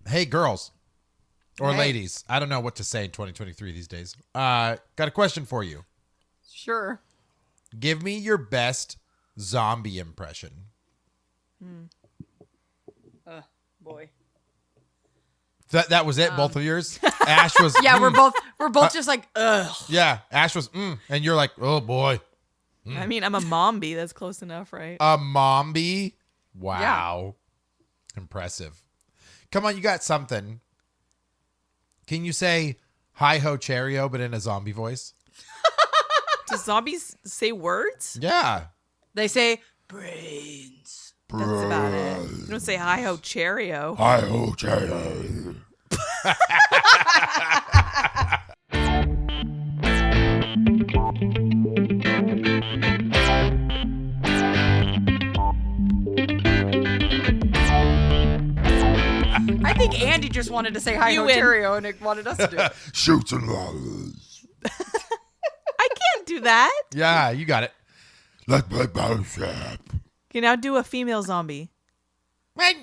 Hey, girls or Hey. ladies. I don't know what to say in 2023 these days. Got a question for you. Sure. Give me your best zombie impression. Boy. That was it, both of yours? Ash was Yeah, we're both just like, ugh. Yeah, Ash was and you're like, "Oh boy." I mean, I'm a momby. That's close enough, right? A momby? Wow. Impressive. Come on, you got something. Can you say hi ho Cheerio but in a zombie voice? Do zombies say words? Yeah. They say brains. That's about it. You don't say hi ho Cheerio. Hi ho Cheerio. I think Andy just wanted to say hi You ho win. Cheerio and it wanted us to do it. Shoots and ladders. I can't do that. Yeah, you got it. Like my battleship. Okay, now do a female zombie. Okay.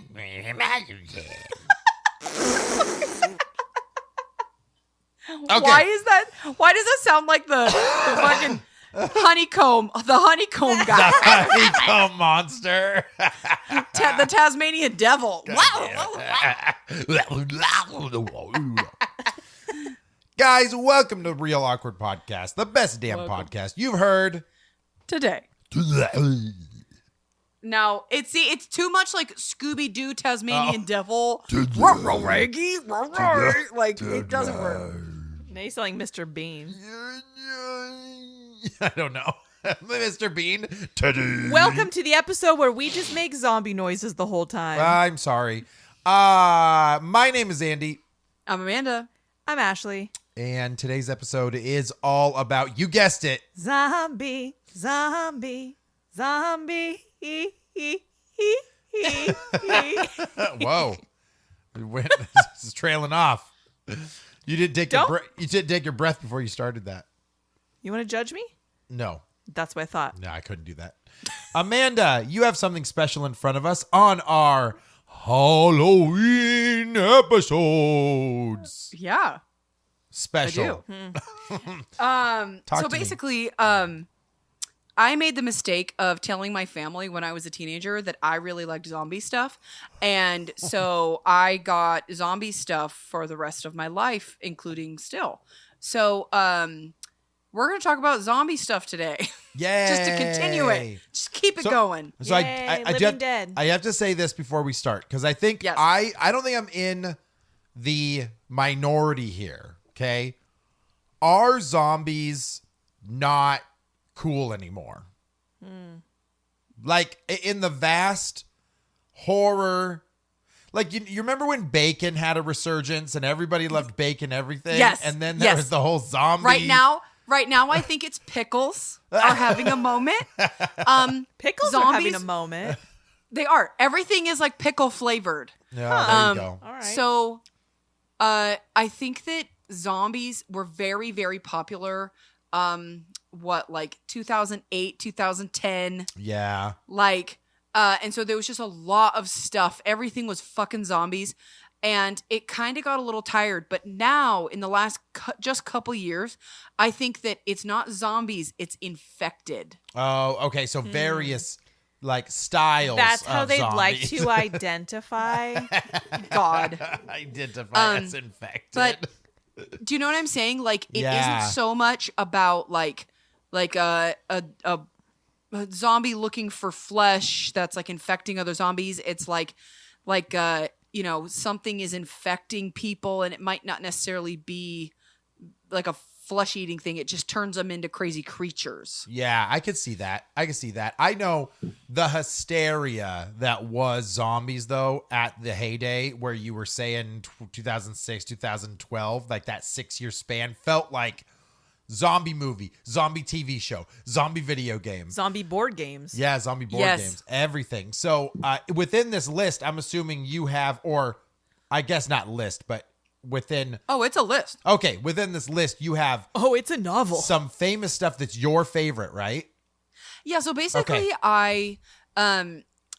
Why does that sound like the fucking honeycomb guy? Honeycomb monster. The Tasmanian devil. Guys, welcome to Real Awkward Podcast, the best damn podcast you've heard. Today. Now, it's too much like Scooby-Doo Tasmanian devil. Raggy. Like, it doesn't work. Now you sound like Mr. Bean. I don't know. Mr. Bean. Teddy. Welcome to the episode where we just make zombie noises the whole time. I'm sorry. My name is Andy, I'm Amanda. I'm Ashley. and today's episode is all about, you guessed it, Zombie. whoa. This is trailing off. You didn't take your breath before you started that. You want to judge me? No. That's what I thought. No, I couldn't do that. Amanda, you have something special in front of us on our Halloween episodes. Yeah. Special. I do. Talk So to me. basically, I made the mistake of telling my family when I was a teenager that I really liked zombie stuff. And so I got zombie stuff for the rest of my life, including still. So we're going to talk about zombie stuff today. Yay. Just to continue it. Just keep it going. So Yay, I Living Dead. I have to say this before we start, because I think Yes. I don't think I'm in the minority here. Okay, are zombies not cool anymore? Like in the vast horror, like you remember when bacon had a resurgence and everybody loved bacon everything? Yes, And then there yes. was the whole zombie. Right now, I think it's pickles are having a moment. Pickles are having Zombies? a moment. They are. Everything is like pickle flavored. Yeah, there you go. All right. So, I think that zombies were very, very popular. Like 2008, 2010, Yeah. like, and so there was just a lot of stuff. Everything was fucking zombies, and it kind of got a little tired. But now, in the last just couple years, I think that it's not zombies; it's infected. Oh, okay. So various like styles. That's how of they'd like zombies. to identify. God. Identify as infected. But do you know what I'm saying? Like, it Yeah. isn't so much about like a zombie looking for flesh that's like infecting other zombies. It's like something is infecting people, and it might not necessarily be like a flesh eating thing. It just turns them into crazy creatures. Yeah, I could see that. I know the hysteria that was zombies, though, at the heyday where you were saying 2006, 2012, like that 6-year span felt like zombie movie, zombie TV show, zombie video game. Zombie board games. Yeah, zombie board Yes. games, everything. So within this list, I'm assuming you have, or I guess not list, but within, Oh, it's a list. okay, within this list, you have Oh, it's a novel. some famous stuff that's your favorite, right? Yeah, so basically Okay. I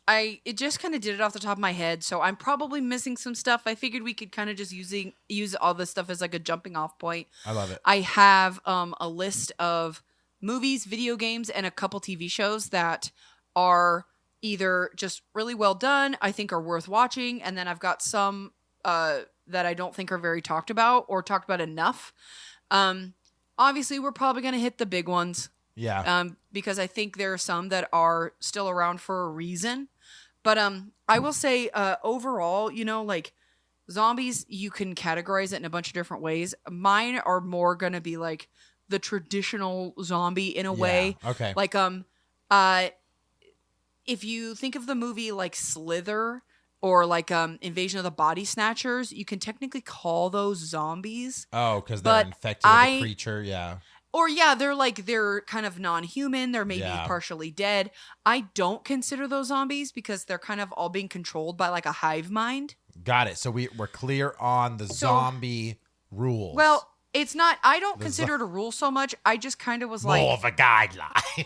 it just kind of did it off the top of my head, so I'm probably missing some stuff. I figured we could kind of just use all this stuff as like a jumping off point. I love it. I have a list of movies, video games, and a couple TV shows that are either just really well done, I think are worth watching, and then I've got some that I don't think are very talked about or talked about enough. Obviously, we're probably going to hit the big ones. Yeah. Because I think there are some that are still around for a reason. But I will say overall, like zombies, you can categorize it in a bunch of different ways. Mine are more going to be like the traditional zombie in a way. Okay. Like if you think of the movie like Slither or like Invasion of the Body Snatchers, you can technically call those zombies. Oh, because they're But infected with a creature. Yeah. Or yeah, they're kind of non-human. They're maybe partially dead. I don't consider those zombies because they're kind of all being controlled by like a hive mind. Got it. So we're clear on the zombie rules. Well, it's not. I don't consider it a rule so much. I just kind of was like more of a guideline.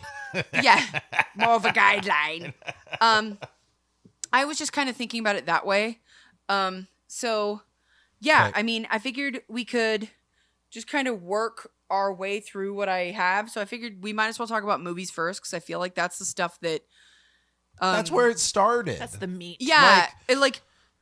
yeah, more of a guideline. I was just kind of thinking about it that way. So yeah, Okay. I mean, I figured we could just kind of work our way through what I have. So I figured we might as well talk about movies first because I feel like that's the stuff that. That's where it started. That's the meat. Yeah,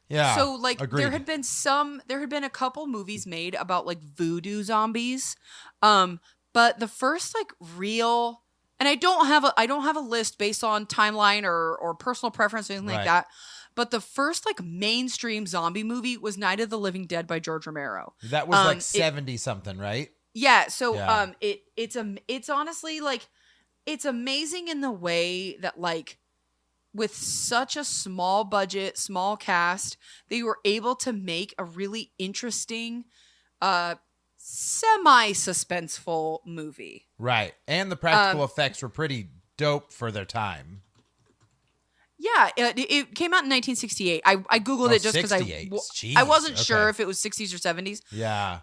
Yeah. So like agreed. there had been a couple movies made about like voodoo zombies. But the first like real, and I don't have a list based on timeline or personal preference or anything like Right. that. But the first like mainstream zombie movie was Night of the Living Dead by George Romero. That was like 70 something, right? Yeah, so Yeah. it's honestly like it's amazing in the way that like with such a small budget, small cast, they were able to make a really interesting semi-suspenseful movie. Right. And the practical effects were pretty dope for their time. Yeah, it came out in 1968. I googled it just because 68. I Jeez, wasn't sure okay. if it was 60s or 70s. Yeah.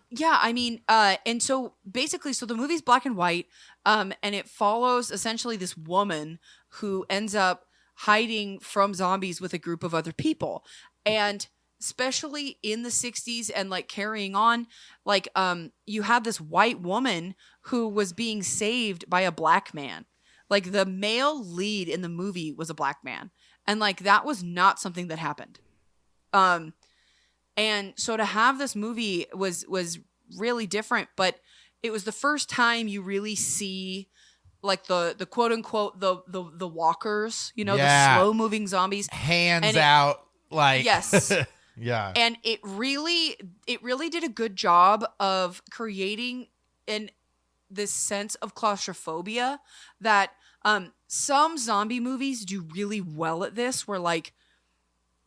Yeah, I mean, and so basically, so the movie's black and white, and it follows essentially this woman who ends up hiding from zombies with a group of other people, and especially in the 60s and like carrying on, like you had this white woman who was being saved by a black man. Like the male lead in the movie was a black man, and like that was not something that happened. And so to have this movie was really different, but it was the first time you really see like the quote unquote the walkers, Yeah. the slow moving zombies. Hands And it- out like Yes. Yeah. And it really did a good job of creating this sense of claustrophobia that some zombie movies do really well at this, where like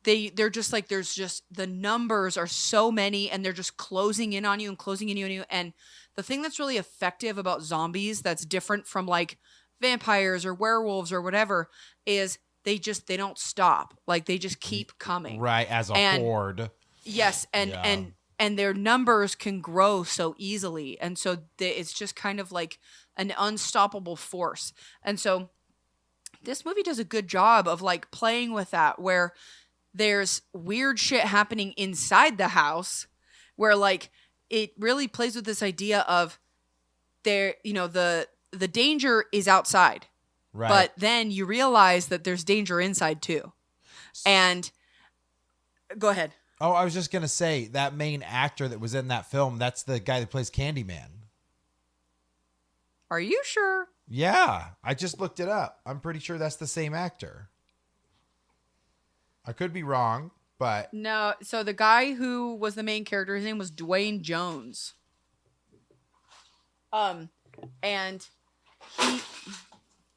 they're just like there's just the numbers are so many and they're just closing in on you and closing in on you. And the thing that's really effective about zombies that's different from like vampires or werewolves or whatever is they don't stop. Like they just keep coming. Right, as a And- horde. Yes, and Yeah. and their numbers can grow so easily, and so it's just kind of like an unstoppable force. And so this movie does a good job of like playing with that, where there's weird shit happening inside the house, where like it really plays with this idea of the danger is outside, Right. but then you realize that there's danger inside too. And go ahead. Oh, I was just going to say that main actor that was in that film, that's the guy that plays Candyman. Are you sure? Yeah, I just looked it up. I'm pretty sure that's the same actor. I could be wrong, but No. So the guy who was the main character, his name was Dwayne Jones. And he,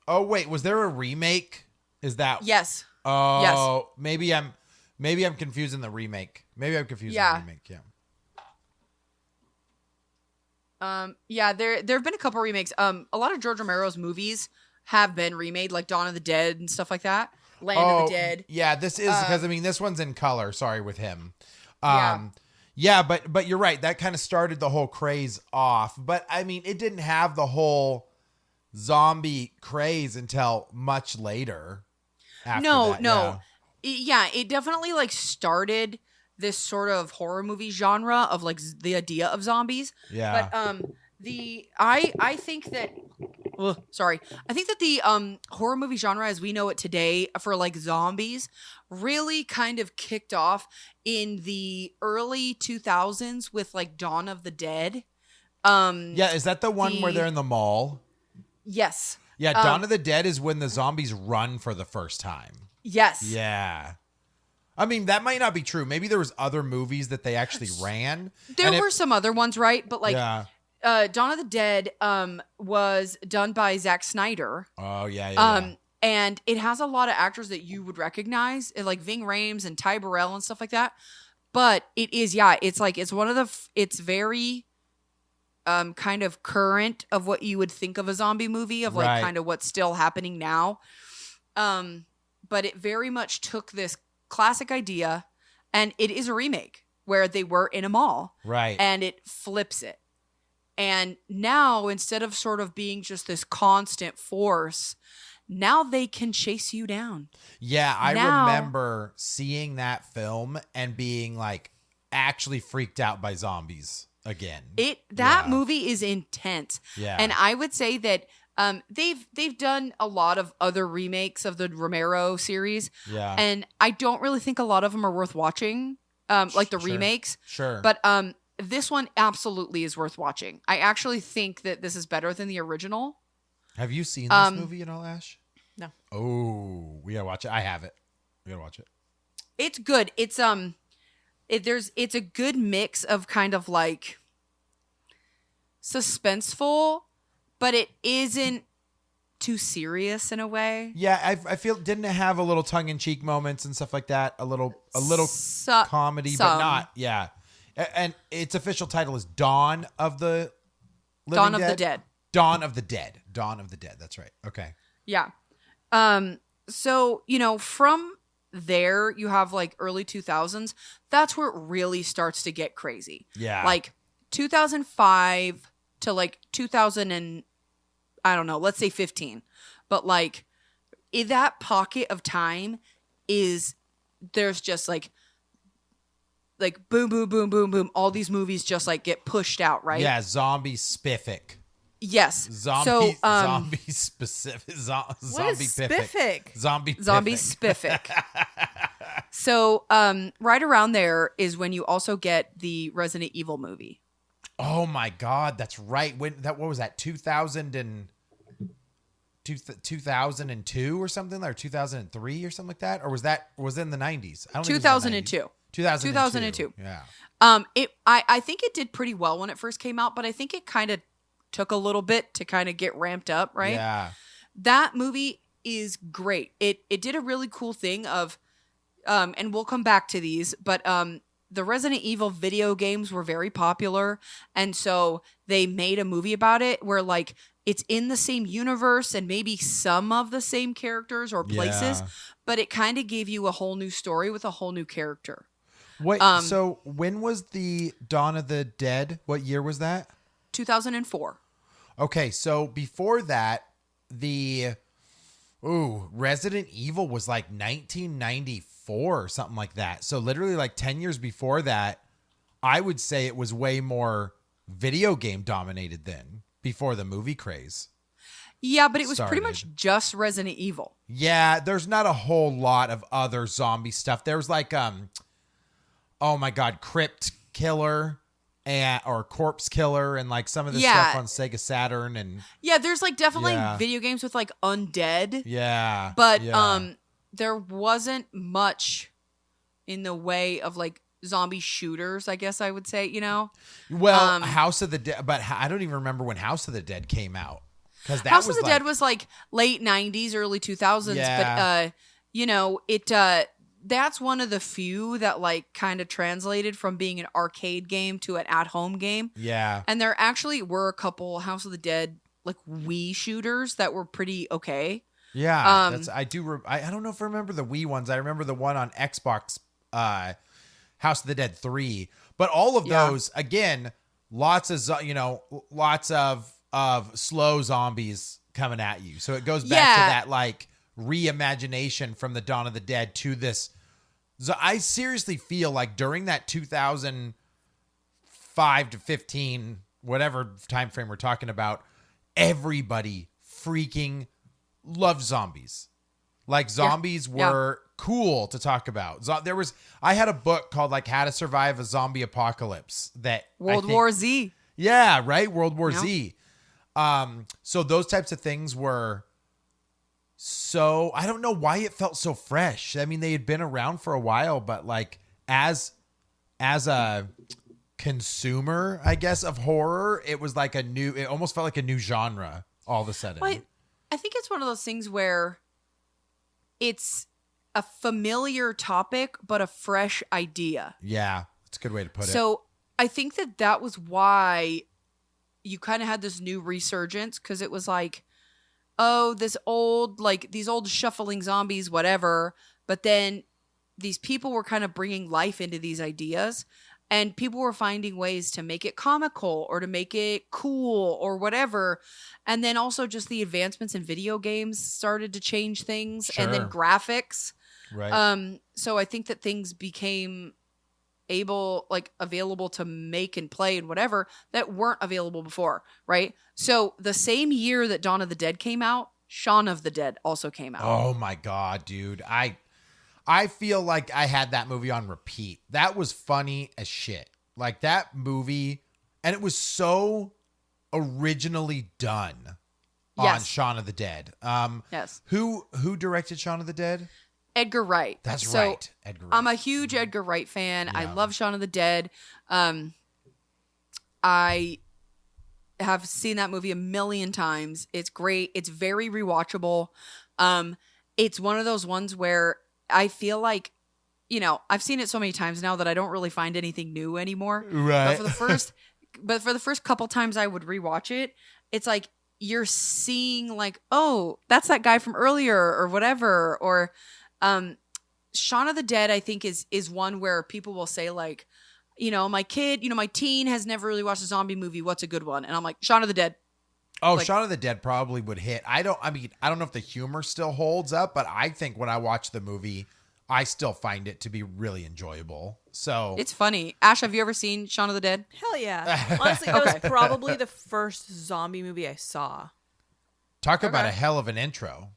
oh wait, was there a remake? Is that yes. Oh, maybe I'm confusing the remake. Maybe I'm confusing Yeah. the remake. Yeah. Yeah, there have been a couple remakes. A lot of George Romero's movies have been remade, like Dawn of the Dead and stuff like that. Land of the Dead. Yeah, this is because this one's in color. Sorry, with him. Yeah. Yeah, but you're right. That kind of started the whole craze off. But I mean, it didn't have the whole zombie craze until much later. after No, that. no. It definitely like started this sort of horror movie genre of like the idea of zombies. Yeah. But I think that sorry. I think that the horror movie genre as we know it today for like zombies really kind of kicked off in the early 2000s with like Dawn of the Dead. Yeah, is that the one where the- they're in the mall? Yes. Yeah, Dawn of the Dead is when the zombies run for the first time. Yes. Yeah. I mean, that might not be true. Maybe there was other movies that they actually ran. There were some other ones, right? But like yeah. Dawn of the Dead was done by Zack Snyder. Oh, yeah. And it has a lot of actors that you would recognize, like Ving Rhames and Ty Burrell and stuff like that. But it is, it's like it's one of the it's very kind of current of what you would think of a zombie movie of like Right. kind of what's still happening now. But it very much took this classic idea, and it is a remake where they were in a mall, Right. and it flips it. And now, instead of sort of being just this constant force, now they can chase you down. Yeah, I Now- remember seeing that film and being like actually freaked out by zombies again. That Yeah. movie is intense. Yeah. And I would say that they've done a lot of other remakes of the Romero series, Yeah. and I don't really think a lot of them are worth watching, like the Sure. remakes. Sure. But this one absolutely is worth watching. I actually think that this is better than the original. Have you seen this movie at all, Ash? No. Oh, we gotta watch it. I have it. We gotta watch it. It's good. It's it's a good mix of kind of like suspenseful, but it isn't too serious in a way. Yeah, I feel didn't it have a little tongue in cheek moments and stuff like that. A little comedy, but some. not. Yeah, and its official title is Dawn of the Living Dawn of the Dead. Dawn of the Dead. Dawn of the Dead. That's right. Okay. Yeah. So, from there you have like early 2000s. That's where it really starts to get crazy. Yeah. Like 2005 to like 2000 and I don't know, let's say 15. But like in that pocket of time there's just like boom, boom, boom, boom, boom. All these movies just like get pushed out, right? Yeah, zombie spiffy. Yes. Zombie So, zombie specific What zombie is pific. spiffig? Zombie spiffig. So, right around there is when you also get the Resident Evil movie. Oh my god, that's right. What was that? 2002 or something, or 2003 or something like that, or was it in the 90s? I don't think it was in the 2002. 2002. Yeah. I think it did pretty well when it first came out, but I think it kind of took a little bit to kind of get ramped up, right? Yeah. That movie is great. It did a really cool thing of and we'll come back to these, but the Resident Evil video games were very popular, and so they made a movie about it where like it's in the same universe and maybe some of the same characters or places, Yeah. but it kind of gave you a whole new story with a whole new character. Wait, so when was the Dawn of the Dead? What year was that? 2004. Okay, so before that, Resident Evil was like 1994 or something like that. So literally like 10 years before that, I would say it was way more video game dominated then, before the movie craze. Yeah, but it was pretty Started. much just Resident Evil. Yeah, there's not a whole lot of other zombie stuff. There was like oh my god, Crypt Killer or Corpse Killer and like some of the Yeah. stuff on Sega Saturn and Yeah, there's like definitely Yeah. video games with like undead, yeah. but yeah. there wasn't much in the way of like zombie shooters, I guess I would say, Well, House of the Dead, but I don't even remember when House of the Dead came out. Because that House was of the like, Dead was like late 90s, early 2000s, Yeah. but that's one of the few that like kind of translated from being an arcade game to an at-home game. yeah. And there actually were a couple House of the Dead like Wii shooters that were pretty okay. Yeah, I don't know if I remember the Wii ones. I remember the one on Xbox, House of the Dead 3. But all of Yeah. those, again, lots of slow zombies coming at you. So it goes back to Yeah. that like reimagination from the Dawn of the Dead to this. So I seriously feel like during that 2005 to 15, whatever time frame we're talking about, everybody freaking loved zombies. Like zombies were cool to talk about. I had a book called like How to Survive a Zombie Apocalypse that World War Z. Yeah, right. World War Z. So those types of things were so, I don't know why it felt so fresh. I mean, they had been around for a while, but like as a consumer, I guess, of horror, it was like it almost felt like a new genre all of a sudden. Well, I think it's one of those things where it's a familiar topic, but a fresh idea. Yeah, that's a good way to put it. So I think that was why you kind of had this new resurgence, because it was like, oh, these old shuffling zombies, whatever. But then these people were kind of bringing life into these ideas, and people were finding ways to make it comical or to make it cool or whatever. And then also just the advancements in video games started to change things, and then graphics. Right. So I think that things became available to make and play and whatever that weren't available before, right? So the same year that Dawn of the Dead came out, Shaun of the Dead also came out. Oh my God, dude. I feel like I had that movie on repeat. That was funny as shit. Like that movie, and it was so originally done on Shaun of the Dead. Yes. Who directed Shaun of the Dead? Edgar Wright. That's right. Edgar Wright. I'm a huge Edgar Wright fan. Yeah. I love Shaun of the Dead. I have seen that movie a million times. It's great. It's very rewatchable. It's one of those ones where I feel like, I've seen it so many times now that I don't really find anything new anymore. Right. But for the first couple times I would rewatch it, it's like you're seeing like, oh, that's that guy from earlier or whatever. Or Shaun of the Dead, I think is one where people will say like, my kid, my teen has never really watched a zombie movie. What's a good one? And I'm like, Shaun of the Dead. Oh, Shaun of the Dead probably would hit. I don't know if the humor still holds up, but I think when I watch the movie, I still find it to be really enjoyable. So it's funny. Ash, have you ever seen Shaun of the Dead? Hell yeah. Honestly, that was probably the first zombie movie I saw. Talk about a hell of an intro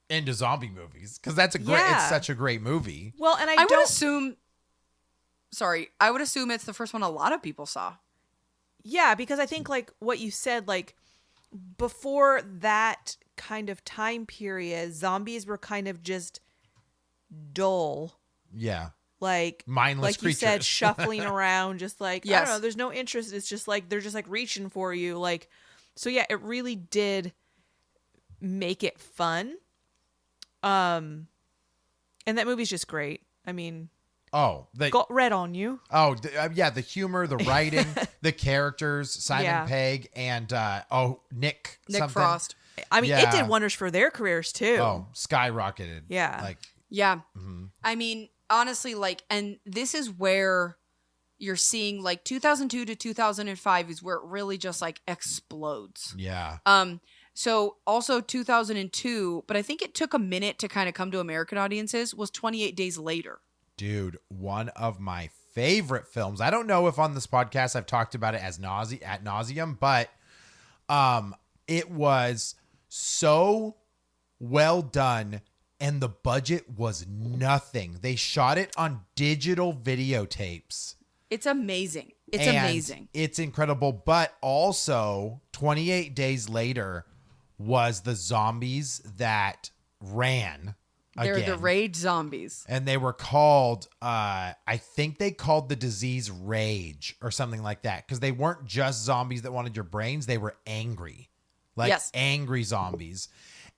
into zombie movies, because that's it's such a great movie. Well, and I would assume it's the first one a lot of people saw. Yeah, because I think like what you said, like before that kind of time period, zombies were kind of just dull. Yeah. Like mindless like creatures. You said, shuffling around, just like, I Yes. don't know, there's no interest. It's just like, they're just like reaching for you. Like, so yeah, it really did make it fun. And that movie's just great. I mean, got red on you. The humor, the writing, the characters, Simon Pegg and Nick Frost. I mean, it did wonders for their careers too. Oh, skyrocketed. Yeah. Yeah. Mm-hmm. I mean, honestly, and this is where you're seeing 2002 to 2005 is where it really just explodes. Yeah. So also 2002, but I think it took a minute to kind of come to American audiences, was 28 Days Later. Dude, one of my favorite films. I don't know if on this podcast I've talked about it ad nauseum, but it was so well done, and the budget was nothing. They shot it on digital videotapes. It's amazing. It's amazing. It's incredible, but also 28 Days Later was the zombies that ran. They're the rage zombies. And they were called, I think they called the disease rage or something like that. Because they weren't just zombies that wanted your brains. They were angry. Angry zombies.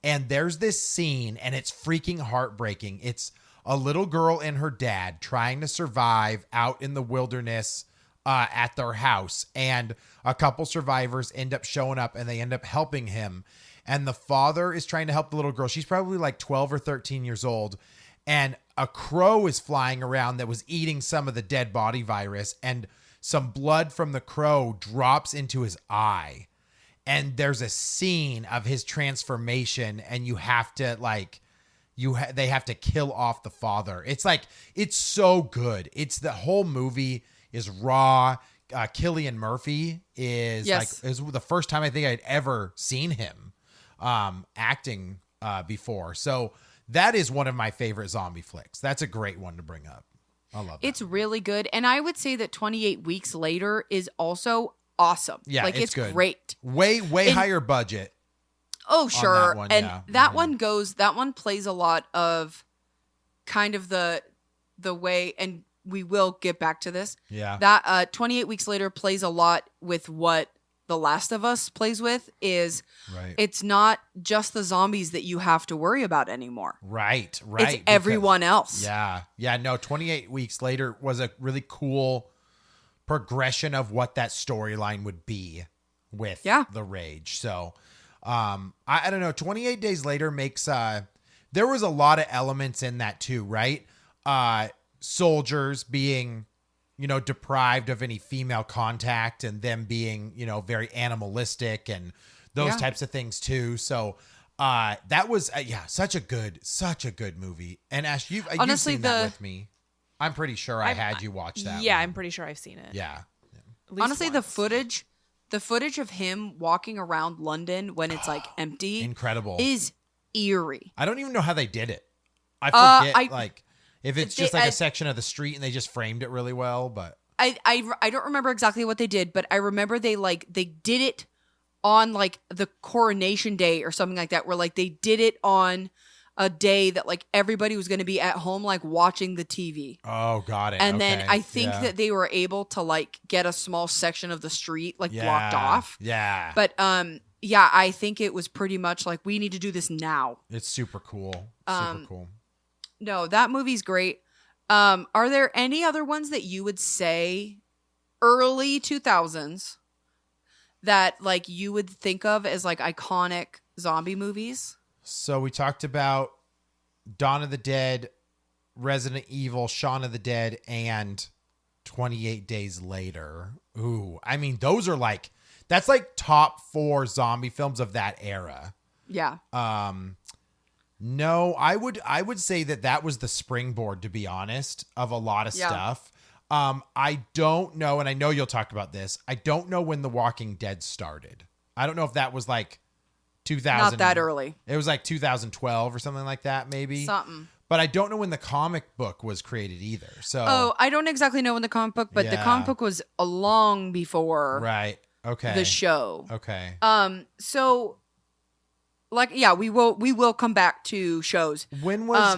And there's this scene, and it's freaking heartbreaking. It's a little girl and her dad trying to survive out in the wilderness at their house. And a couple survivors end up showing up, and they end up helping him. And the father is trying to help the little girl. She's probably 12 or 13 years old. And a crow is flying around that was eating some of the dead body virus. And some blood from the crow drops into his eye. and there's a scene of his transformation, and you have to like they have to kill off the father. It's like, it's so good. It's the whole movie is raw. Cillian Murphy is Yes. like, is the first time I think I'd ever seen him acting before. So that is one of my favorite zombie flicks. That's a great one to bring up. I love it. It's really good. And I would say that 28 Weeks Later is also awesome. Yeah, like it's good. great. way And- higher budget. Oh, sure. one, and yeah. that Mhm. that one plays a lot of kind of the way, and we will get back to this. Yeah. That 28 Weeks Later plays a lot with what The Last of Us plays with, is Right. it's not just the zombies that you have to worry about anymore. Right. It's because- everyone else. Yeah. Yeah. No, 28 Weeks Later was a really cool progression of what that storyline would be with the Rage. So, I don't know. 28 Days Later makes, there was a lot of elements in that too, right? Soldiers being, deprived of any female contact, and them being, very animalistic and those types of things too. So, that was, such a good movie. And Ash, you've Honestly, seen that with me. I'm pretty sure I had you watch that. Yeah, one. I'm pretty sure I've seen it. Yeah. At least Honestly, once. the footage of him walking around London when it's like empty Incredible. is eerie. I don't even know how they did it. I forget, like, if it's just like a section of the street and they just framed it really well, but I don't remember exactly what they did, but I remember they did it on like the Coronation Day or something like that, where like they did it on a day that like everybody was going to be at home like watching the TV. oh, got it. And then Okay. I think Yeah. that they were able to like get a small section of the street like blocked Yeah. off. Yeah. But yeah, I think it was pretty much like, we need to do this now. It's super cool. Super cool. No, that movie's great. Are there any other ones that you would say early 2000s that like you would think of as like iconic zombie movies? So we talked about Dawn of the Dead, Resident Evil, Shaun of the Dead, and 28 Days Later. Ooh, I mean, those are like, that's like top 4 zombie films of that era. Yeah. No, I would say that was the springboard, to be honest, of a lot of Yeah. stuff. I don't know, and I know you'll talk about this. I don't know when The Walking Dead started. I don't know if that was like 2000. Not that early. It was like 2012 or something like that, maybe. Something. But I don't know when the comic book was created either. So Oh, I don't exactly know when the comic book, but the Yeah. comic book was a long before right, okay, the show. okay. So like, yeah, we will come back to shows. When was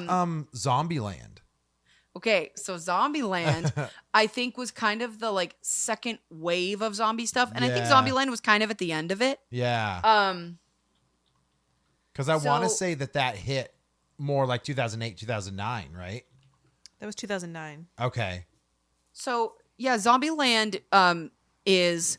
Zombieland? Okay, so Zombieland, I think, was kind of the like second wave of zombie stuff, and I think Yeah. Zombieland was kind of at the end of it. Yeah, because I want to so- say that hit more like 2008, 2009, right? That was 2009. Okay. So yeah, Zombieland is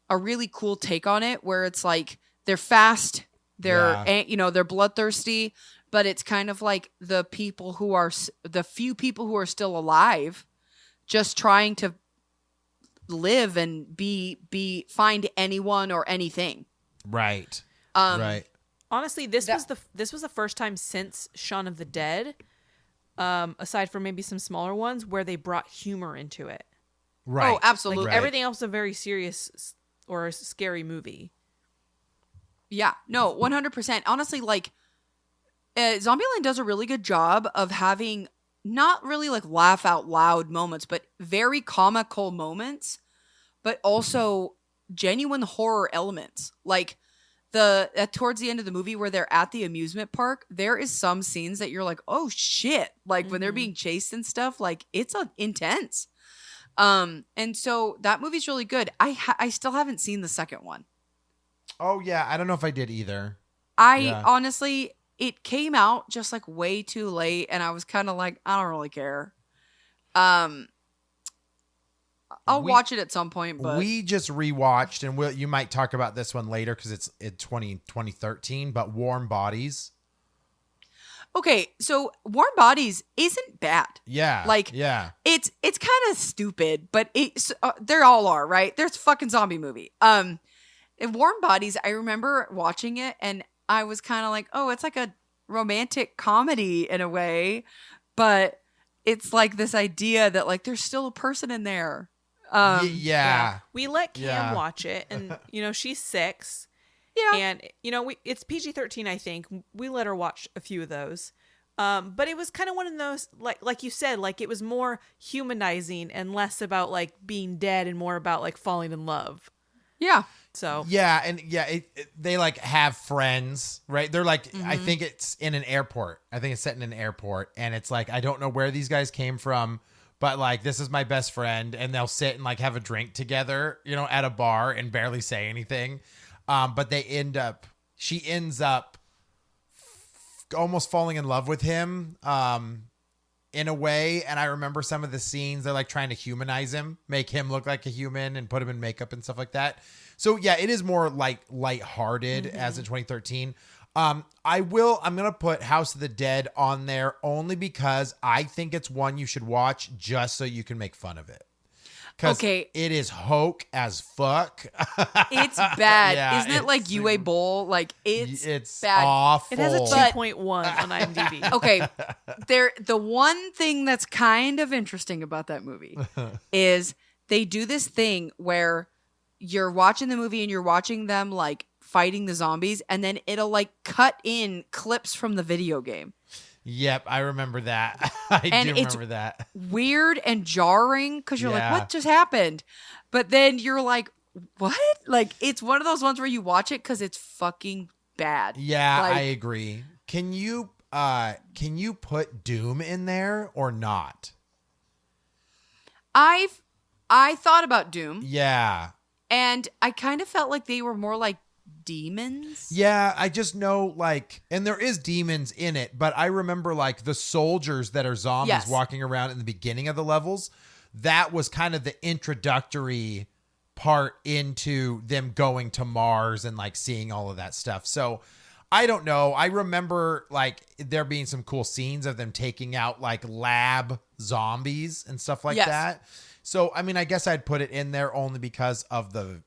a really cool take on it, where it's like they're fast, they're bloodthirsty, but it's kind of like the few people who are still alive, just trying to live and find anyone or anything. Right. Right. Honestly, this was the first time since Shaun of the Dead, aside from maybe some smaller ones, where they brought humor into it. Right. Oh, absolutely. Like Right. everything else is a very serious or a scary movie. Yeah, no, 100%. Honestly, like, Zombieland does a really good job of having not really like laugh out loud moments, but very comical moments, but also genuine horror elements. Like towards the end of the movie where they're at the amusement park, there is some scenes that you're like, oh shit! Like when they're being chased and stuff, like it's intense. And so that movie's really good. I still haven't seen the second one. Oh yeah, I don't know if I did either. I honestly, it came out just like way too late, and I was kind of like, I don't really care. I'll watch it at some point, but We just rewatched, and you might talk about this one later because it's in 2013. But Warm Bodies. okay. So Warm Bodies isn't bad. Yeah. Like, yeah. It's kind of stupid, but they all are, right? There's a fucking zombie movie. In Warm Bodies, I remember watching it and I was kind of like, oh, it's like a romantic comedy in a way, but it's like this idea that like there's still a person in there. Yeah. We let Cam Yeah. watch it, and she's 6. Yeah. And it's PG-13, I think. We let her watch a few of those. But it was kind of one of those, like you said, like it was more humanizing and less about like being dead and more about like falling in love. Yeah. So Yeah, and they like have friends, right? They're like, I Mm-hmm. think it's in an airport. I think it's set in an airport, and it's like I don't know where these guys came from, but like this is my best friend, and they'll sit and like have a drink together, at a bar and barely say anything. But she ends up almost falling in love with him. In a way, and I remember some of the scenes, they're like trying to humanize him, make him look like a human and put him in makeup and stuff like that. So yeah, it is more like lighthearted as in 2013. I'm gonna put House of the Dead on there only because I think it's one you should watch just so you can make fun of it. Because Okay. it is hoke as fuck. It's bad. Yeah, Isn't it like it's- UA Bowl? Like it's bad. awful. it has a But- 2.1 on IMDb. Okay. The one thing that's kind of interesting about that movie is they do this thing where you're watching the movie and you're watching them like fighting the zombies, and then it'll like cut in clips from the video game. Yep, I remember that. I And do it's- remember that. Weird and jarring because you're Yeah. like, what just happened? But then you're like, what? Like it's one of those ones where you watch it because it's fucking bad. Yeah, Like- I agree. Can you put Doom in there or not? I thought about Doom, Yeah. and I kind of felt like they were more like demons. Yeah, I just know like and there is demons in it, but I remember like the soldiers that are zombies Yes. walking around in the beginning of the levels. That was kind of the introductory part into them going to Mars and like seeing all of that stuff. So I don't know. I remember like there being some cool scenes of them taking out like lab zombies and stuff like Yes. that. So I mean, I guess I'd put it in there only because of the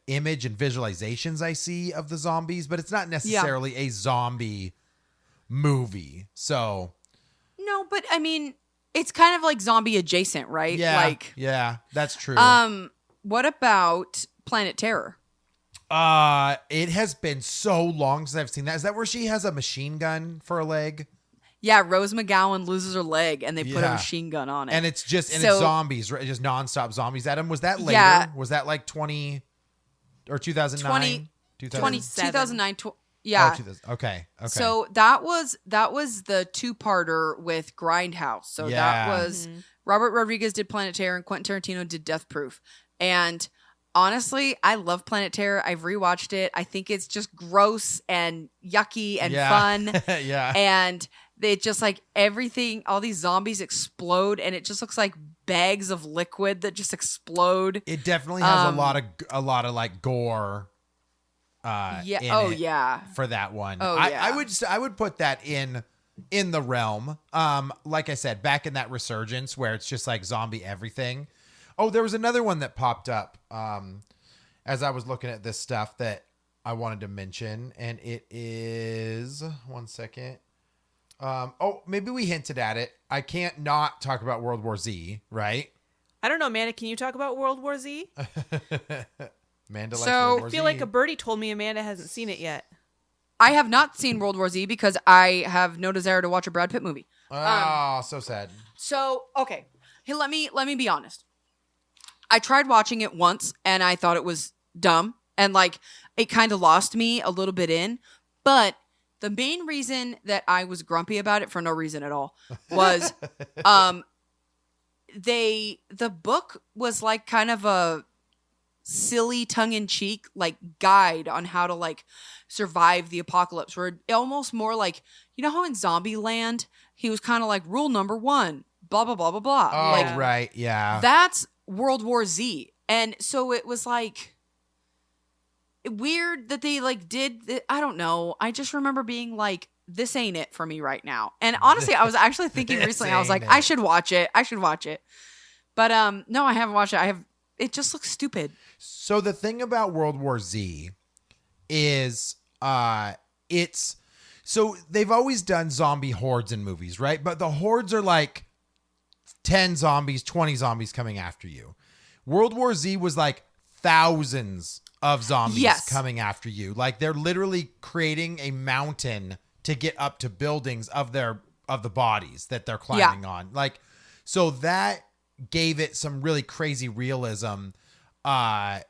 image and visualizations I see of the zombies, but it's not necessarily a zombie movie. So No, but I mean, it's kind of like zombie adjacent, right? yeah, Like, yeah, that's true. what about Planet Terror? It has been so long since I've seen that. Is that where she has a machine gun for a leg? Yeah, Rose McGowan loses her leg, and they put a Yeah. machine gun on it. And it's just it's So- zombies, right? Just nonstop zombies. Adam, was that later? Yeah. Was that like 20 or 2009? 20 2007. 2009. Yeah. Oh, 2000. Okay. Okay. So that was the two-parter with Grindhouse. So Yeah. that was Robert Rodriguez did Planet Terror and Quentin Tarantino did Death Proof. And honestly, I love Planet Terror. I've rewatched it. I think it's just gross and yucky and Yeah. fun. yeah. And they just like everything, all these zombies explode, and it just looks like bags of liquid that just explode. It definitely has Um, a lot of like gore. Yeah. in Oh it yeah. for that one. Oh, I yeah. would put that in the realm. Like I said, back in that resurgence where it's just like zombie everything. Oh, there was another one that popped up as I was looking at this stuff that I wanted to mention, and it is one second. Maybe we hinted at it. I can't not talk about World War Z, right? I don't know, Amanda. Can you talk about World War Z? Amanda likes So- World War I feel Z. like a birdie told me Amanda hasn't seen it yet. I have not seen World War Z because I have no desire to watch a Brad Pitt movie. Oh, so sad. So, okay. Hey, let me be honest. I tried watching it once and I thought it was dumb and like it kind of lost me a little bit in, but the main reason that I was grumpy about it for no reason at all was the book was like kind of a silly tongue-in-cheek like guide on how to like survive the apocalypse, where almost more like, you know how in Zombieland he was kind of like rule number 1 blah blah blah blah blah. Oh, Like right. Yeah. that's World War Z. And so it was like weird that they like I don't know. I just remember being like, this ain't it for me right now. And honestly, I was actually thinking This recently, I was like, ain't I it. should watch it. But no, I haven't watched it. it just looks stupid. So the thing about World War Z is it's so they've always done zombie hordes in movies, right? But the hordes are like 10 zombies, 20 zombies coming after you. World War Z was like thousands of zombies coming after you. Like they're literally creating a mountain to get up to buildings of the bodies that they're climbing on. Like, so that gave it some really crazy realism. Like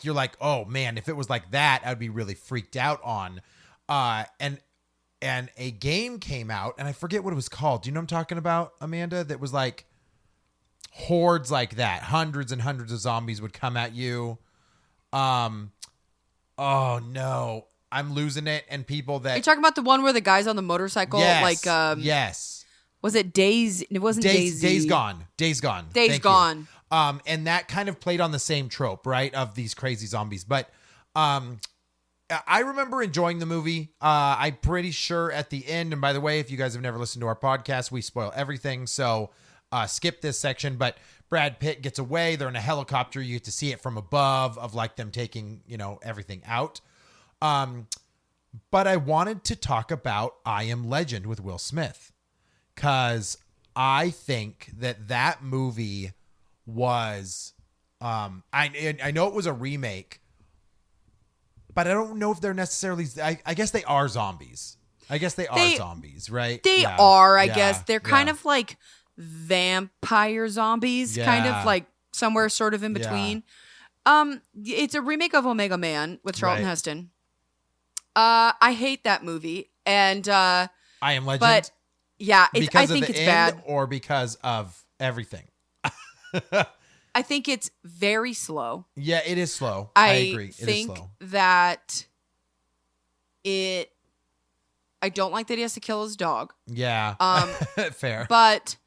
you're like, oh man, if it was like that, I'd be really freaked out on. And a game came out, and I forget what it was called. Do you know what I'm talking about, Amanda? That was like hordes like that. Hundreds and hundreds of zombies would come at you. Oh no, I'm losing it. And people that Are you talking about the one where the guy's on the motorcycle? yes, Like, yes, was it Days? It wasn't Days. Days Gone. Days Gone. Days Thank Gone. you. And that kind of played on the same trope, right, of these crazy zombies. But I remember enjoying the movie. I'm pretty sure at the end, and by the way, if you guys have never listened to our podcast, we spoil everything, so skip this section. But Brad Pitt gets away. They're in a helicopter. You get to see it from above of like them taking, everything out. But I wanted to talk about I Am Legend with Will Smith, because I think that movie was I know it was a remake, but I don't know if they're necessarily I guess they are zombies. I guess they are zombies, right? They are, I guess. They're kind of like vampire zombies, kind of like somewhere sort of in between. It's a remake of Omega Man with Charlton Heston. I hate that movie, and I Am Legend. But yeah, because I think of the it's end bad, or because of everything. I think it's very slow. Yeah, it is slow. I agree. It think is slow. that I don't like that he has to kill his dog. Yeah. Fair. But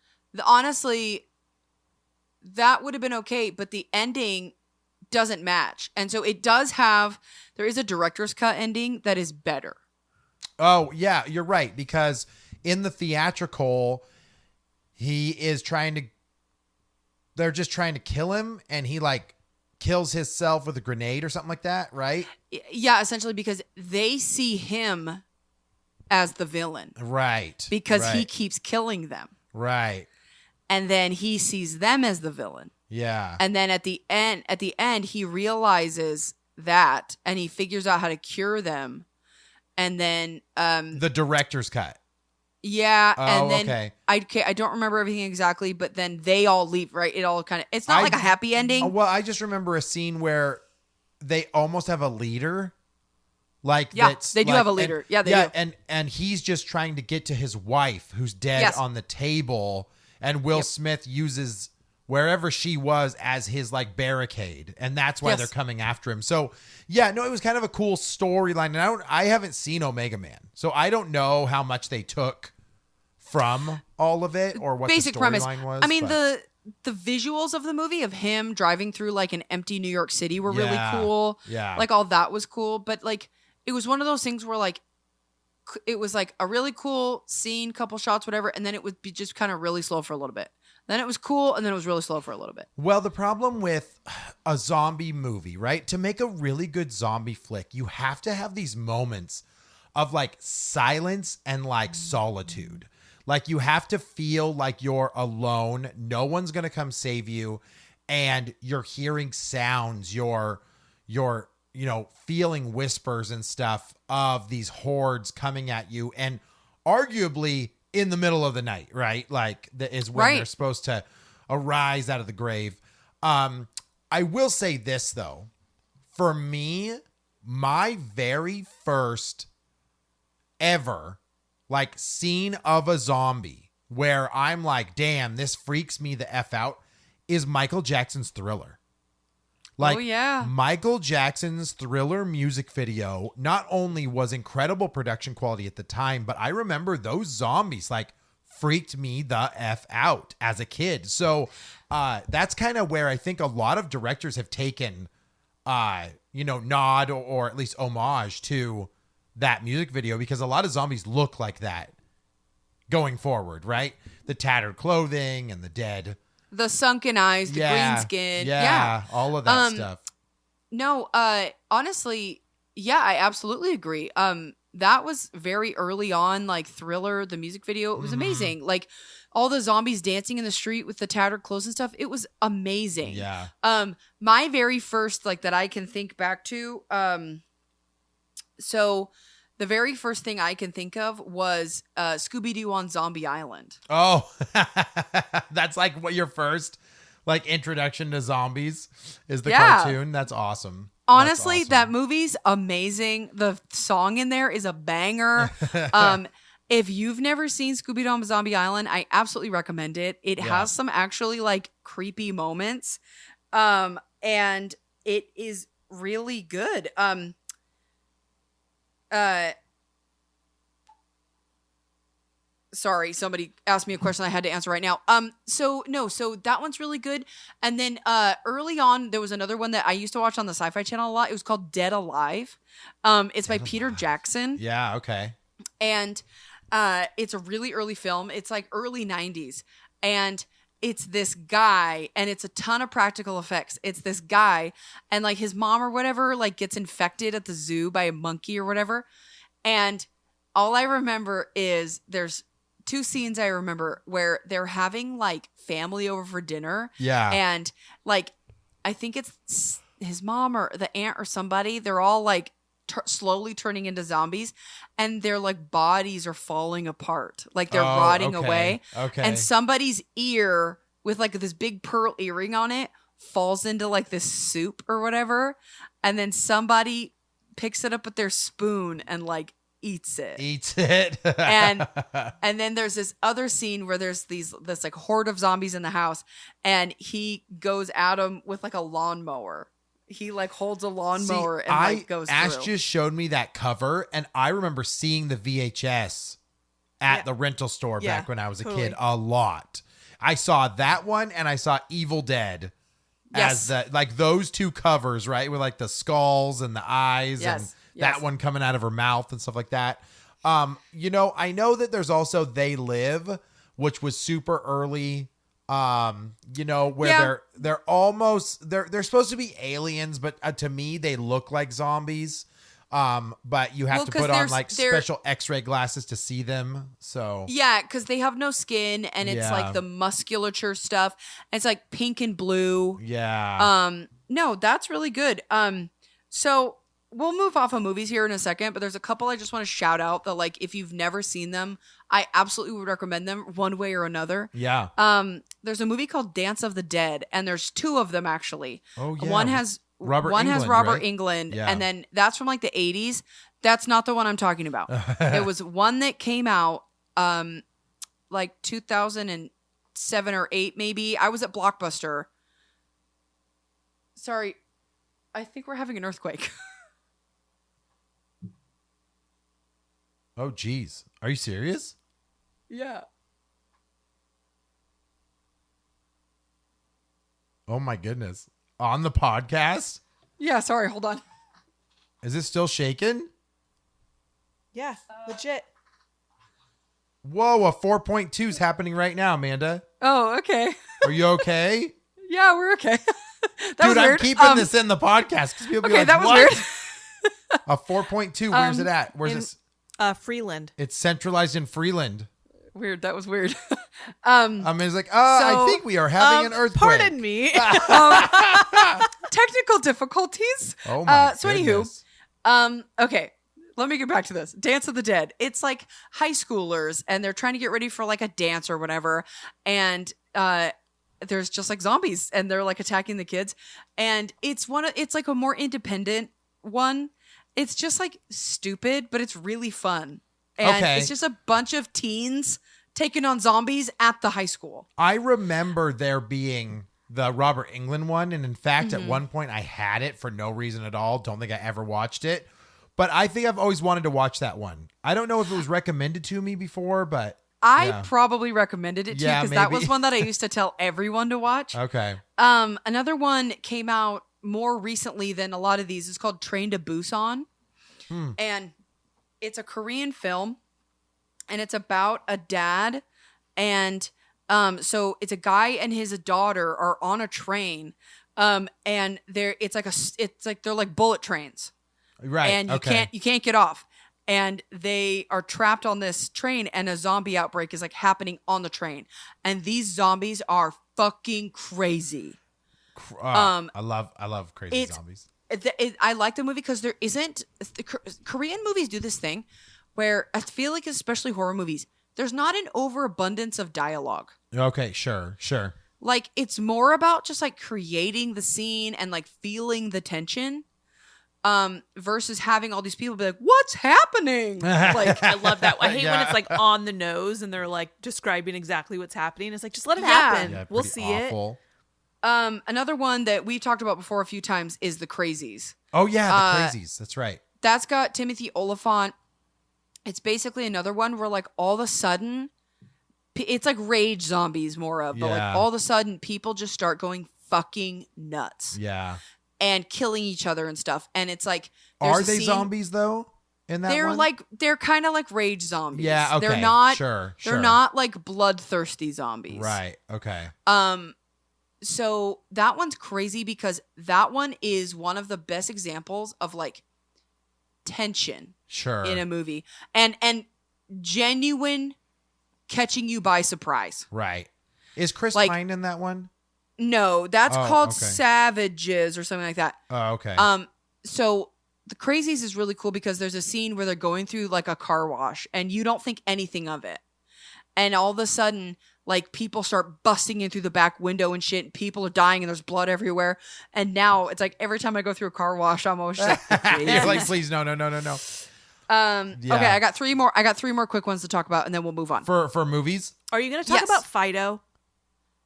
honestly, that would have been okay, but the ending doesn't match. And so there is a director's cut ending that is better. Oh, yeah, you're right. Because in the theatrical, they're just trying to kill him, and he like kills himself with a grenade or something like that, right? Yeah, essentially, because they see him as the villain. Right. Because he keeps killing them. Right. And then he sees them as the villain. Yeah. And then at the end, he realizes that, and he figures out how to cure them. And then the director's cut. Yeah, Oh, and then okay. I don't remember everything exactly, but then they all leave, right? It's not like a happy ending. Well, I just remember a scene where they almost have a leader. Like Yeah, that's they do like- have a leader. and- Yeah, they do. And he's just trying to get to his wife who's dead Yes. on the table, and Will Smith uses wherever she was as his like barricade, and that's why Yes. they're coming after him. So yeah, no, it was kind of a cool storyline, and I haven't seen Omega Man, so I don't know how much they took from all of it or what Basic the premise. storyline was. I mean, but- the visuals of the movie of him driving through like an empty New York City were really Yeah. cool. Yeah. Like all that was cool, but like it was one of those things where like it was like a really cool scene, couple shots, whatever, and then it would be just kind of really slow for a little bit. Then it was cool, and then it was really slow for a little bit. Well, the problem with a zombie movie, right? To make a really good zombie flick, you have to have these moments of like silence and like solitude. Like you have to feel like you're alone. No one's going to come save you. And you're hearing sounds, you're feeling whispers and stuff of these hordes coming at you. And arguably in the middle of the night, right? Like that is when Right. they're supposed to arise out of the grave. I will say this though, for me, my very first ever like scene of a zombie where I'm like, damn, this freaks me the F out is Michael Jackson's Thriller. Like, Oh, yeah. Michael Jackson's Thriller music video not only was incredible production quality at the time, but I remember those zombies like freaked me the F out as a kid. So that's kind of where I think a lot of directors have taken, nod or at least homage to that music video, because a lot of zombies look like that going forward, right? The tattered clothing and the dead. The sunken eyes, the green skin. Yeah. All of that stuff. No, honestly, yeah, I absolutely agree. That was very early on, like Thriller, the music video. It was amazing. Like all the zombies dancing in the street with the tattered clothes and stuff. It was amazing. Yeah. My very first, like that I can think back to, so the very first thing I can think of was Scooby-Doo on Zombie Island. Oh, that's like what your first like introduction to zombies is the cartoon. That's awesome. Honestly, That's awesome. that movie's amazing. The song in there is a banger. If you've never seen Scooby-Doo on Zombie Island, I absolutely recommend it. It has some actually like creepy moments. And it is really good. Sorry, somebody asked me a question I had to answer right now. So that one's really good. And then early on, there was another one that I used to watch on the Sci-Fi Channel a lot. It was called Dead Alive. It's by Peter Jackson. Yeah. Okay. And it's a really early film. It's like early 90s. And it's this guy, and it's a ton of practical effects. It's this guy, and like his mom or whatever, like gets infected at the zoo by a monkey or whatever. And all I remember is there's 2 scenes I remember where they're having like family over for dinner. Yeah. And like, I think it's his mom or the aunt or somebody. They're all like slowly turning into zombies, and their like bodies are falling apart. Like they're rotting away. Okay. And somebody's ear with like this big pearl earring on it falls into like this soup or whatever. And then somebody picks it up with their spoon and like eats it. and then there's this other scene where there's this like horde of zombies in the house, and he goes at them with like a lawnmower. He like holds a lawnmower and like goes Ash through. just showed me that cover, and I remember seeing the VHS at the rental store back when I was a kid a lot. I saw that one, and I saw Evil Dead as the like those 2 covers, right? With like the skulls and the eyes and that one coming out of her mouth and stuff like that. You know, I know that there's also They Live, which was super early. You know, where they're almost they're supposed to be aliens, but to me they look like zombies. But you have to put on like special X-ray glasses to see them. So yeah, because they have no skin, and it's like the musculature stuff. It's like pink and blue. Yeah. No, that's really good. So we'll move off of movies here in a second, but there's a couple I just want to shout out that like if you've never seen them, I absolutely would recommend them one way or another. Yeah. There's a movie called Dance of the Dead, and there's 2 of them actually. Oh yeah. One has Robert Englund, Yeah. and then that's from like the 80s. That's not the one I'm talking about. It was one that came out like 2007 or 8 maybe. I was at Blockbuster. Sorry. I think we're having an earthquake. Oh geez. Are you serious? Yeah. Oh my goodness. On the podcast? Yeah, sorry, hold on. Is it still shaking? Yeah, legit. Whoa, a 4.2 is happening right now, Amanda. Oh, okay. Are you okay? Yeah, we're okay. That was Dude, I'm weird. keeping this in the podcast because people be Okay, like, that was what? weird. A 4.2, where's it at? Where's this? Freeland. It's centralized in Freeland. Weird, that was weird. I mean, it's like, I think we are having an earthquake. Pardon me. Technical difficulties. Oh my So goodness. anywho, okay, let me get back to this. Dance of the Dead. It's like high schoolers, and they're trying to get ready for like a dance or whatever, and there's just like zombies, and they're like attacking the kids, and it's like a more independent one. It's just like stupid, but it's really fun. And it's just a bunch of teens taking on zombies at the high school. I remember there being the Robert Englund one. And in fact, at one point I had it for no reason at all. Don't think I ever watched it. But I think I've always wanted to watch that one. I don't know if it was recommended to me before, but I probably recommended it to you Yeah, because that maybe. was one that I used to tell everyone to watch. okay. Another one came out more recently than a lot of these. It's called Train to Busan. And it's a Korean film, and it's about a dad and So it's a guy and his daughter are on a train. And it's like they're like bullet trains. Right. And okay. you can't get off. And they are trapped on this train, and a zombie outbreak is like happening on the train. And these zombies are fucking crazy. I love crazy zombies. I like the movie because there isn't Korean movies do this thing where I feel like, especially horror movies, there's not an overabundance of dialogue. Okay, sure. Like, it's more about just like creating the scene and like feeling the tension, versus having all these people be like, "What's happening?" Like, I love that. I hate when Yeah. it's like on the nose and they're like describing exactly what's happening. It's like, just let it Yeah. happen. Yeah, We'll pretty see awful. another one that we've talked about before a few times is The Crazies. Oh yeah, the crazies. That's right. That's got Timothy Olyphant. It's basically another one where like all of a sudden, it's like rage zombies more of, but Yeah. like all of a sudden people just start going fucking nuts Yeah. and killing each other and stuff. And it's like, there's Are a they scene- zombies though? In that one? they're kind of like rage zombies. Yeah, okay. They're not Sure. they're not like bloodthirsty zombies. Right. Okay. So that one's crazy because that one is one of the best examples of like tension Sure. in a movie and genuine catching you by surprise. Right. Is Chris Like- Pine in that one? No, that's Oh, called okay. Savages or something like that. Oh, okay. So The Crazies is really cool because there's a scene where they're going through like a car wash and you don't think anything of it. And all of a sudden, like people start busting in through the back window and shit. And people are dying and there's blood everywhere. And now it's like every time I go through a car wash, I'm always like, You're like, please, no. Yeah. Yeah. Okay, I got three more quick ones to talk about, and then we'll move on. For movies? Are you going to talk Yes. about Fido?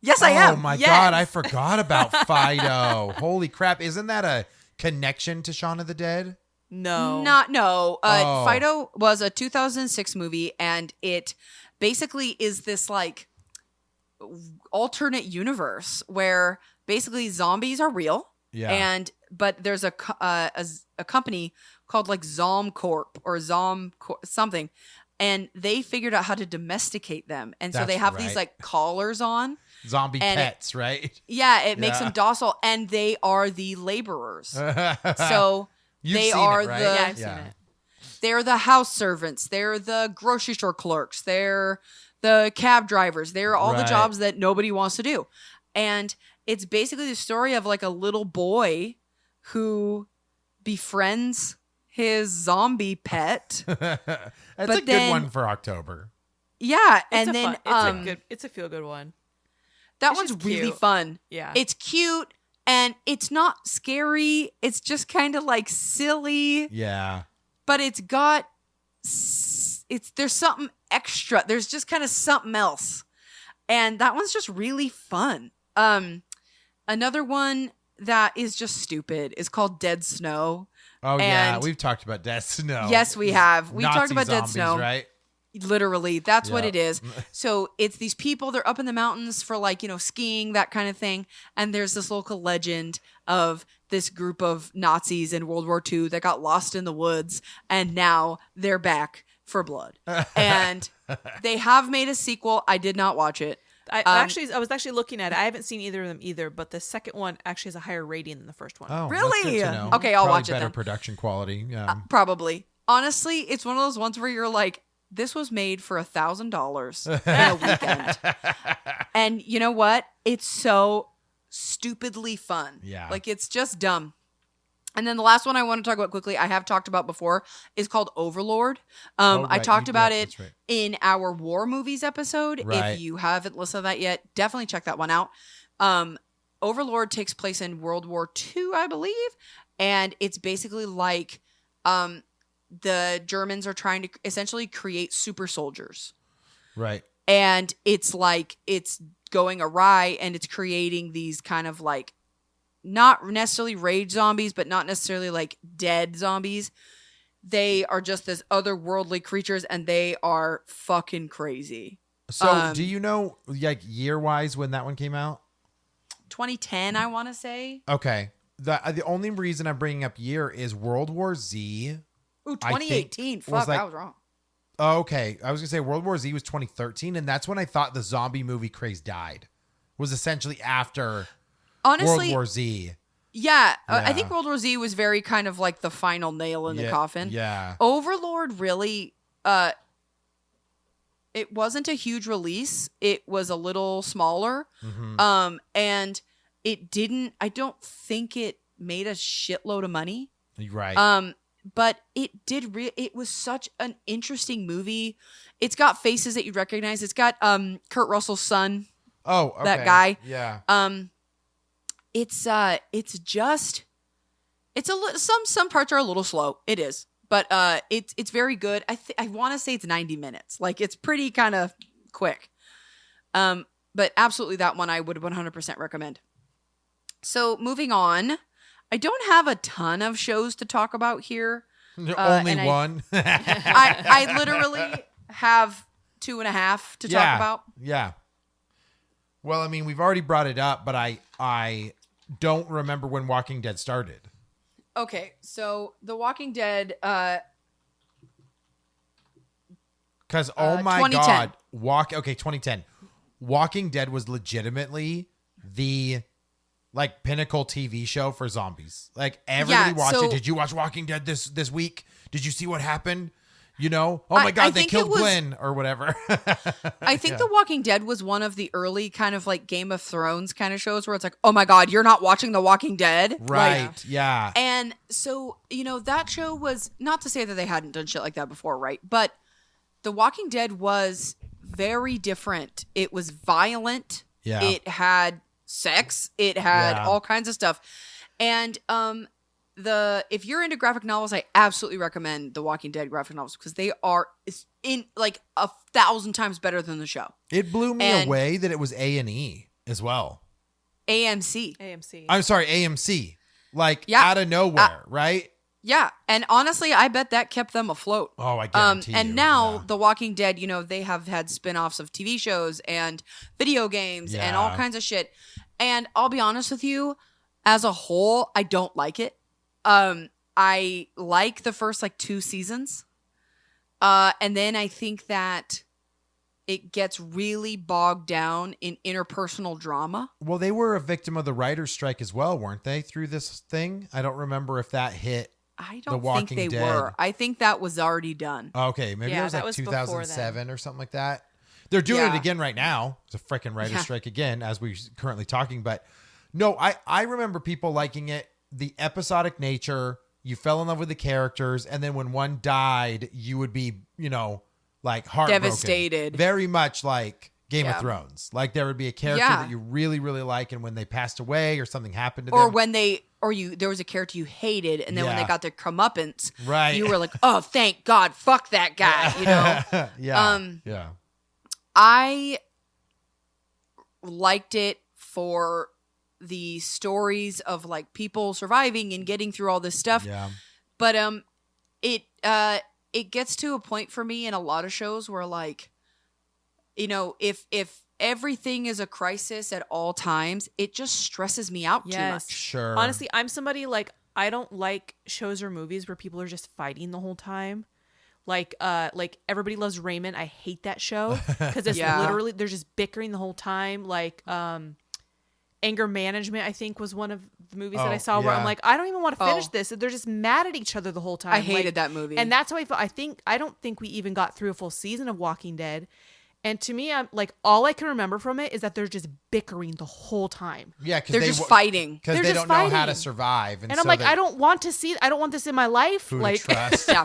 Yes, I am. Oh my Yes. God, I forgot about Fido. Holy crap. Isn't that a connection to Shaun of the Dead? No. No. Oh. Fido was a 2006 movie, and it basically is this like alternate universe where basically zombies are real. Yeah. But there's a company called like Zomcorp or something, and they figured out how to domesticate them, and so That's they have right. these like collars on. Zombie and pets, right? Yeah, it makes Yeah. them docile, and they are the laborers. So You've they seen are it, right? the- Yeah, I've Yeah. seen it. they're the house servants, they're the grocery store clerks, they're the cab drivers, they're all the Right. jobs that nobody wants to do. And it's basically the story of like a little boy who befriends his zombie pet. That's But a good then- one for October. Yeah, It's and a then fun, it's a feel good one. that it's one's just really cute. fun. Yeah. It's cute and it's not scary. It's just kind of like silly, Yeah. but it's got there's something extra. There's just kind of something else. And that one's just really fun. Another one that is just stupid is called Dead Snow. Oh yeah, And- we've talked about Dead Snow. Yes, we have. We Nazi talked about Dead zombies, Snow. right? Literally, that's what Yeah. it is. So it's these people, they're up in the mountains for like, skiing, that kind of thing. And there's this local legend of this group of Nazis in World War II that got lost in the woods. And now they're back for blood. And they have made a sequel. I did not watch it. I was actually looking at it. I haven't seen either of them either, but the second one actually has a higher rating than the first one. Oh, Really? That's good to know. Okay, I'll Probably watch it better then. production quality. Yeah. Probably. Honestly, it's one of those ones where you're like, this was made for $1,000 in a weekend. And you know what? It's so stupidly fun. Yeah. Like, it's just dumb. And then the last one I want to talk about quickly, I have talked about before, is called Overlord. Oh, I right. talked about Yeah, it that's right. in our war movies episode. Right. If you haven't listened to that yet, definitely check that one out. Overlord takes place in World War II, I believe. And it's basically like the Germans are trying to essentially create super soldiers. Right. And it's like it's going awry and it's creating these kind of like not necessarily rage zombies, but not necessarily like dead zombies. They are just this otherworldly creatures and they are fucking crazy. So, do you know, like, year-wise when that one came out? 2010, I want to say. Okay. The only reason I'm bringing up year is World War Z. Ooh, I think 2018. was Fuck, like- I was wrong. Okay, I was gonna say World War Z was 2013, and that's when I thought the zombie movie craze died. Was essentially after Honestly, World War Z. yeah, I Yeah. think World War Z was very kind of like the final nail in the coffin. Yeah. Overlord really, it wasn't a huge release. It was a little smaller, and it didn't. I don't think it made a shitload of money. Right. But it did. It was such an interesting movie. It's got faces that you'd recognize. It's got Kurt Russell's son. Oh, okay. that guy. Yeah. It's just some parts are a little slow. It is, but it's very good. I want to say it's 90 minutes. Like it's pretty kind of quick. But absolutely that one I would 100% recommend. So moving on, I don't have a ton of shows to talk about here. Only and one. I literally have 2.5 to talk about. Yeah. Well, I mean, we've already brought it up, but I don't remember when Walking Dead started. Okay, so The Walking Dead, Because, oh my 2010. God. 2010. Walking Dead was legitimately the, like, pinnacle TV show for zombies. Like, everybody watched it. Did you watch Walking Dead this week? Did you see what happened? You know? Oh my God, they killed Glenn or whatever. I think The Walking Dead was one of the early kind of like Game of Thrones kind of shows where it's like, oh my God, you're not watching The Walking Dead? Right, Like, yeah. and so, that show was, not to say that they hadn't done shit like that before, right? But The Walking Dead was very different. It was violent. Yeah. It had sex. It had all kinds of stuff. And if you're into graphic novels, I absolutely recommend the Walking Dead graphic novels because they are in like 1,000 times better than the show. It blew me away that it was A&E as well. AMC. I'm sorry, AMC. Like Yeah. out of nowhere, right? Yeah, and honestly, I bet that kept them afloat. Oh, I guarantee and you. now Yeah. The Walking Dead, they have had spin-offs of TV shows and video games and all Yeah. kinds of shit. And I'll be honest with you, as a whole, I don't like it. I like the first like 2 seasons. And then I think that it gets really bogged down in interpersonal drama. Well, they were a victim of the writer's strike as well, weren't they, through this thing? I don't remember if that hit. I The don't Walking think they Dead. were. I think that was already done. Okay, maybe Yeah, it was that like was before then. 2007 or something like that. They're doing it Yeah. again right now. It's a freaking writer's Yeah. strike again, as we're currently talking. But no, I remember people liking it. The episodic nature, you fell in love with the characters, and then when one died, you would be, like heartbroken. Devastated. Very much like Game of Yeah. Thrones. Like there would be a character Yeah. that you really, really like, and when they passed away or something happened to Or them. when there was a character you hated, and then when Yeah. they got their comeuppance, Right. you were like, oh, thank God, fuck that guy, yeah. Yeah. I liked it for the stories of like people surviving and getting through all this stuff. Yeah. But it gets to a point for me in a lot of shows where like, if everything is a crisis at all times, it just stresses me out too Yes. much. Sure. Honestly, I'm somebody like I don't like shows or movies where people are just fighting the whole time. Like Everybody Loves Raymond. I hate that show because it's Yeah. literally they're just bickering the whole time. Like Anger Management, I think, was one of the movies that I Oh, saw where yeah. I'm like, I don't even want to finish Oh. this. They're just mad at each other the whole time. I hated Like, that movie. and that's how I felt. I don't think we even got through a full season of Walking Dead. And to me, I'm like, all I can remember from it is that they're just bickering the whole time. Yeah, because They're just fighting. because They're they just don't know how to fighting. survive, And I'm like, I don't want this in my life. Who Like, to trust. Yeah.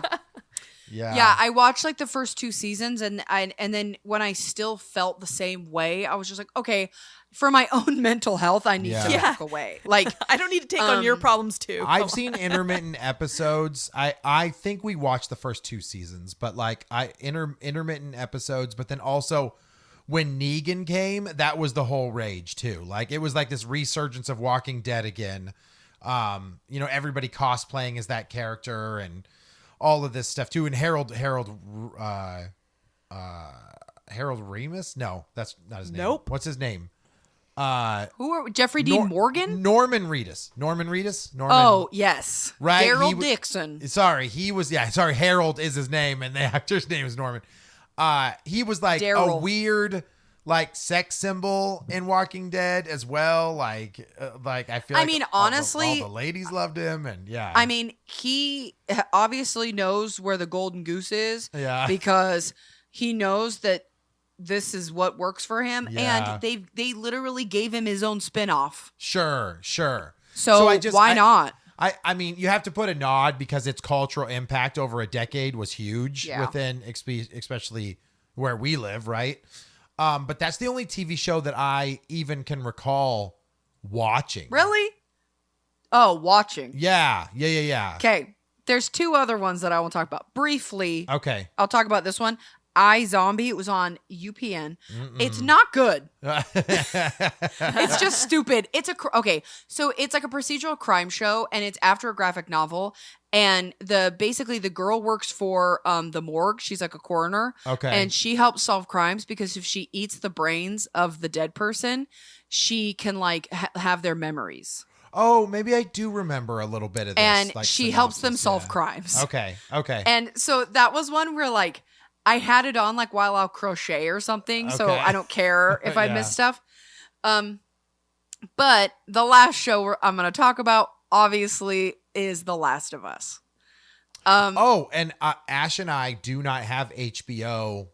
Yeah, Yeah, I watched like the first 2 seasons and then when I still felt the same way, I was just like, okay, for my own mental health, I need to Yeah. walk away. Like, I don't need to take on your problems too. I've seen intermittent episodes. I think we watched the first 2 seasons, but like intermittent episodes. But then also when Negan came, that was the whole rage too. Like it was like this resurgence of Walking Dead again. Everybody cosplaying as that character and all of this stuff too. And Harold Remus? No, that's not his name. Nope. What's his name? Who are Jeffrey Dean Morgan? Norman Reedus. Norman. Oh, yes. Right, Daryl Dixon. Sorry, he was. Yeah, sorry. Harold is his name, and the actor's name is Norman. He was like a Daryl. weird, like sex symbol in Walking Dead as well. Like I feel. I like mean, all honestly, the ladies loved him, and yeah. I mean, he obviously knows where the golden goose is. Yeah. Because he knows that this is what works for him, Yeah. and they literally gave him his own spinoff. Sure. So why not? I mean, you have to put a nod because its cultural impact over a decade was huge within, especially where we live, right? But that's the only TV show that I even can recall watching. Really? Oh, watching. Yeah. Okay. There's two other ones that I will talk about briefly. Okay. I'll talk about this one. iZombie. It was on UPN. It's not good. It's just stupid. Okay. So it's like a procedural crime show, and it's after a graphic novel. And basically the girl works for the morgue. She's like a coroner. Okay. And she helps solve crimes because if she eats the brains of the dead person, she can like have their memories. Oh, maybe I do remember a little bit of this. And like, she helps them synopsis, solve yeah. crimes. Okay. And so that was one where like I had it on like while I'll crochet or something. So Okay. I don't care if I Yeah. miss stuff. But the last show I'm going to talk about obviously is The Last of Us. Oh, and Ash and I do not have HBO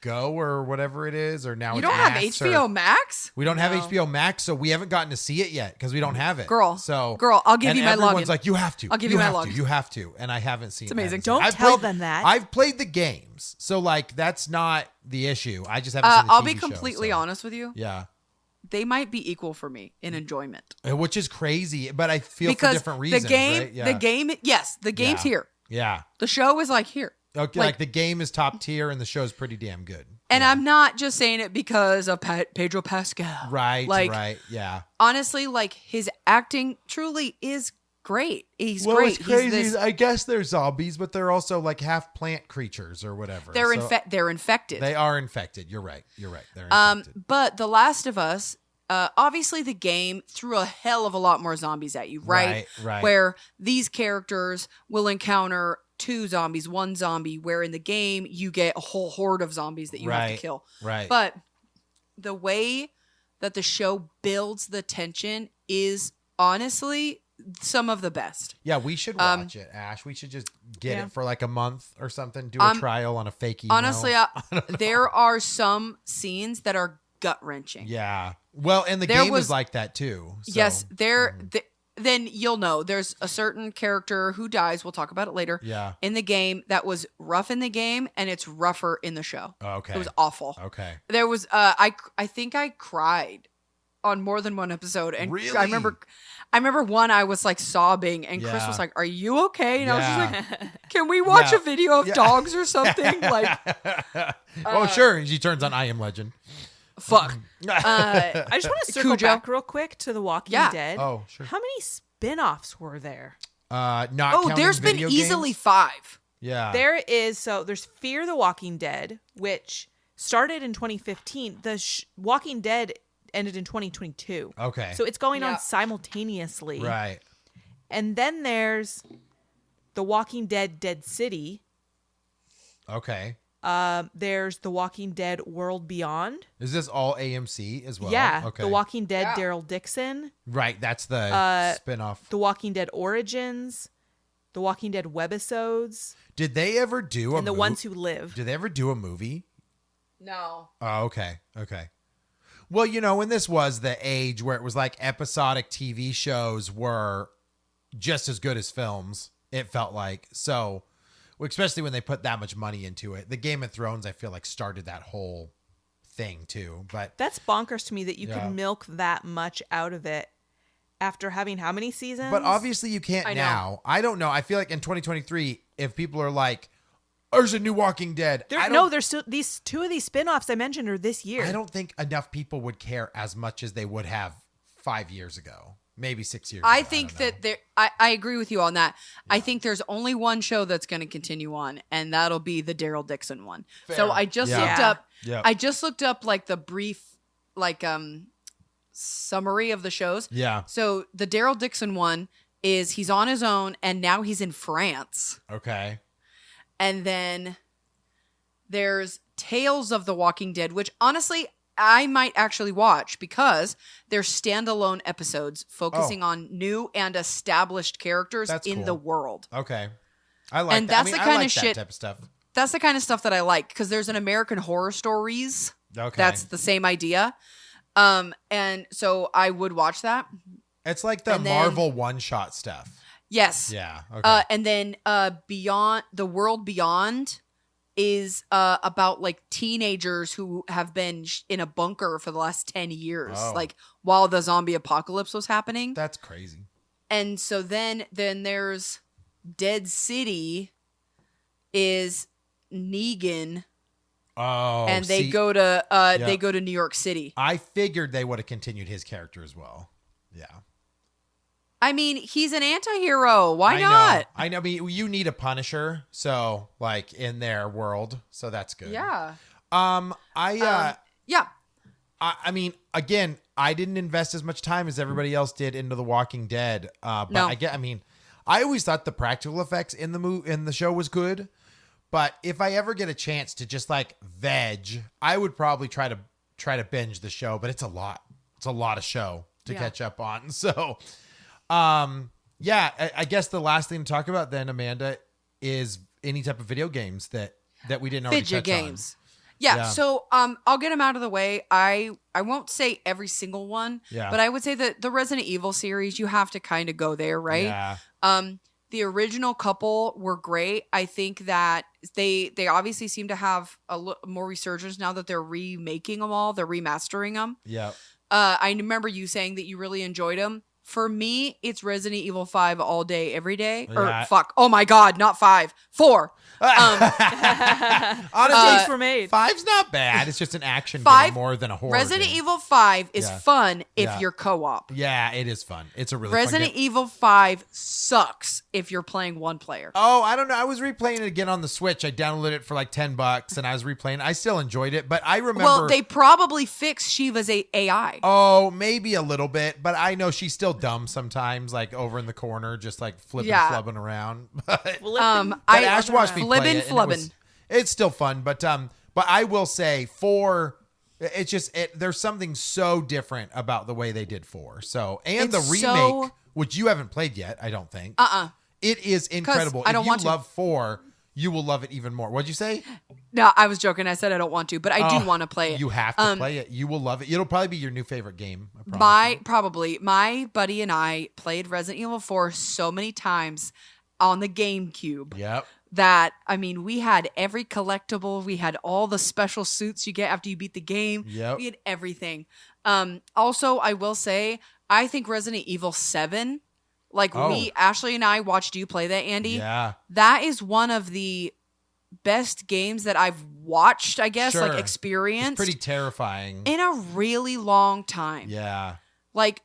Go or whatever it is, or now You it's don't have Max, HBO or- Max? We don't have No. HBO Max, so we haven't gotten to see it yet because we don't have it. Girl, so I'll give and you my everyone's login. like, you have to. I'll give you my have login. to, You have to, and I haven't seen. It's amazing. Don't I've tell played- them that. I've played the games, so like that's not the issue. I just haven't seen the I'll TV be show, completely so- honest with you. Yeah, They might be equal for me in enjoyment. which is crazy, but I feel Because for different reasons. the game, right? Yeah. the game, yes, the game's Yeah. here. Yeah. The show is like here. Okay, like the game is top tier and the show's pretty damn good. And Yeah. I'm not just saying it because of Pedro Pascal. Right, Like, right, yeah. honestly, like his acting truly is great. He's great. It's crazy. He's this, I guess they're zombies, but they're also like half plant creatures or whatever. they're So they're infected. They are infected. You're right. They're infected. But The Last of Us, obviously the game threw a hell of a lot more zombies at you, right? Right. Where these characters will encounter 2 zombies, 1 zombie, where in the game you get a whole horde of zombies that you have to kill. Right. But the way that the show builds the tension is honestly some of the best. Yeah, we should watch it, Ash. We should just get Yeah. it for like a month or something. Do a trial on a fake email. Honestly, there are some scenes that are gut wrenching. yeah. Well, and the There game was- is like that too. So. Yes, then you'll know there's a certain character who dies. We'll talk about it later. Yeah. In the game that was rough in the game, and it's rougher in the show. Okay. It was awful. Okay. There was I think I cried on more than one episode, and Really? I remember one I was like sobbing, and Chris Yeah. was like, "Are you okay?" And I was Yeah. just like, "Can we watch Yeah. a video of Yeah. dogs or something?" Like, oh, sure. She turns on I Am Legend. fuck. I just want to circle Cujo. back real quick to The Walking Yeah. Dead. Oh, sure. How many spin-offs were there? Not Oh, counting there's been video easily games? 5. Yeah. There is, so there's Fear the Walking Dead, which started in 2015. The Walking Dead ended in 2022. Okay. So it's going Yeah. on simultaneously. right. And then there's The Walking Dead Dead City. Okay. There's The Walking Dead World Beyond. Is this all AMC as well? Yeah. Okay. The Walking Dead Yeah. Daryl Dixon. Right. That's the spin-off. The Walking Dead Origins. The Walking Dead Webisodes. Did they ever do a And The Ones Who Live. Did they ever do a movie? No. Oh, okay. Okay. Well, when this was the age where it was like episodic TV shows were just as good as films, it felt like. So, especially when they put that much money into it. The Game of Thrones, I feel like, started that whole thing too. But That's bonkers to me that you Yeah. could milk that much out of it after having how many seasons? But obviously you can't I know. now. I don't know. I feel like in 2023, if people are like, there's a new Walking Dead. There's still these 2 of these spin-offs I mentioned are this year. I don't think enough people would care as much as they would have 5 years ago. Maybe 6 years I ago. think don't know. that I agree with you on that. I think there's only one show that's going to continue on, and that'll be the Daryl Dixon one. So Fair. I just Yeah. looked Yeah. up. Yeah. I just looked up like the brief, like summary of the shows. Yeah. So the Daryl Dixon one is he's on his own and now he's in France. Okay. And then there's Tales of the Walking Dead, which honestly I might actually watch because they're standalone episodes focusing on new and established characters That's in cool. the world. Okay. I like And that. that's I the kind like of that shit- type of stuff. That's the kind of stuff that I like because there's an American Horror Stories. Okay. That's the same idea. And so I would watch that. It's like the and then- Marvel one-shot stuff. Yes. Yeah. Okay. And then Beyond the World Beyond is about like teenagers who have been in a bunker for the last 10 years, Oh. like while the zombie apocalypse was happening. That's crazy. And so then there's Dead City is Negan, Oh. and they see, go to New York City. I figured they would have continued his character as well. Yeah. I mean, he's an anti-hero. Why I not? Know. I know. I mean, you need a Punisher, so like in their world, so that's good. Yeah. I Yeah. mean, again, I didn't invest as much time as everybody else did into The Walking Dead. But No. I always thought the practical effects in the show was good. But if I ever get a chance to just like veg, I would probably try to binge the show. But it's a lot. It's a lot of show to Yeah. catch up on. So, I guess the last thing to talk about then, Amanda, is any type of video games that we didn't already Video touch games. on. Yeah, Yeah. so I'll get them out of the way. I won't say every single one, Yeah. but I would say that the Resident Evil series, you have to kind of go there, right? Yeah. The original couple were great. I think that they obviously seem to have more resurgence now that they're remaking them all. They're remastering them. Yeah. I remember you saying that you really enjoyed them. For me, it's Resident Evil 5 all day, every day. Yeah. Or fuck. Oh my God, not 5. 4. Honestly, Mistakes were made. 5's not bad. It's just an action 5 game more than a horror Resident game. Evil 5 is Yeah. fun if Yeah. you're co-op. Yeah, it is fun. It's a really fun Resident game. Evil 5 sucks if you're playing one player. Oh, I don't know. I was replaying it again on the Switch. I downloaded it for like $10 and I was replaying. I still enjoyed it, but I remember. Well, they probably fixed Shiva's AI. Oh, maybe a little bit, but I know she's still dumb sometimes, like over in the corner, just like flipping, Yeah. flubbing around. But, Flipping. but Ash watched me play Flibbin' it, and it was- flubbin'. it's still fun, but I will say 4. It's just there's something so different about the way they did 4. So and It's the remake, so- which you haven't played yet, I don't think. It is incredible. I don't if you want to. love 4, you will love it even more. What'd you say? No, I was joking. I said I don't want to, but I do want to play it. You have to play it. You will love it. It'll probably be your new favorite game. I promise. My buddy and I played Resident Evil 4 so many times on the GameCube Yep. that we had every collectible, we had all the special suits you get after you beat the game. Yep. We had everything. Also, I will say, I think Resident Evil 7, Ashley and I watched you play that, Andy. Yeah. That is one of the best games that I've watched, I guess, Sure. experienced It's pretty terrifying. in a really long time. Yeah.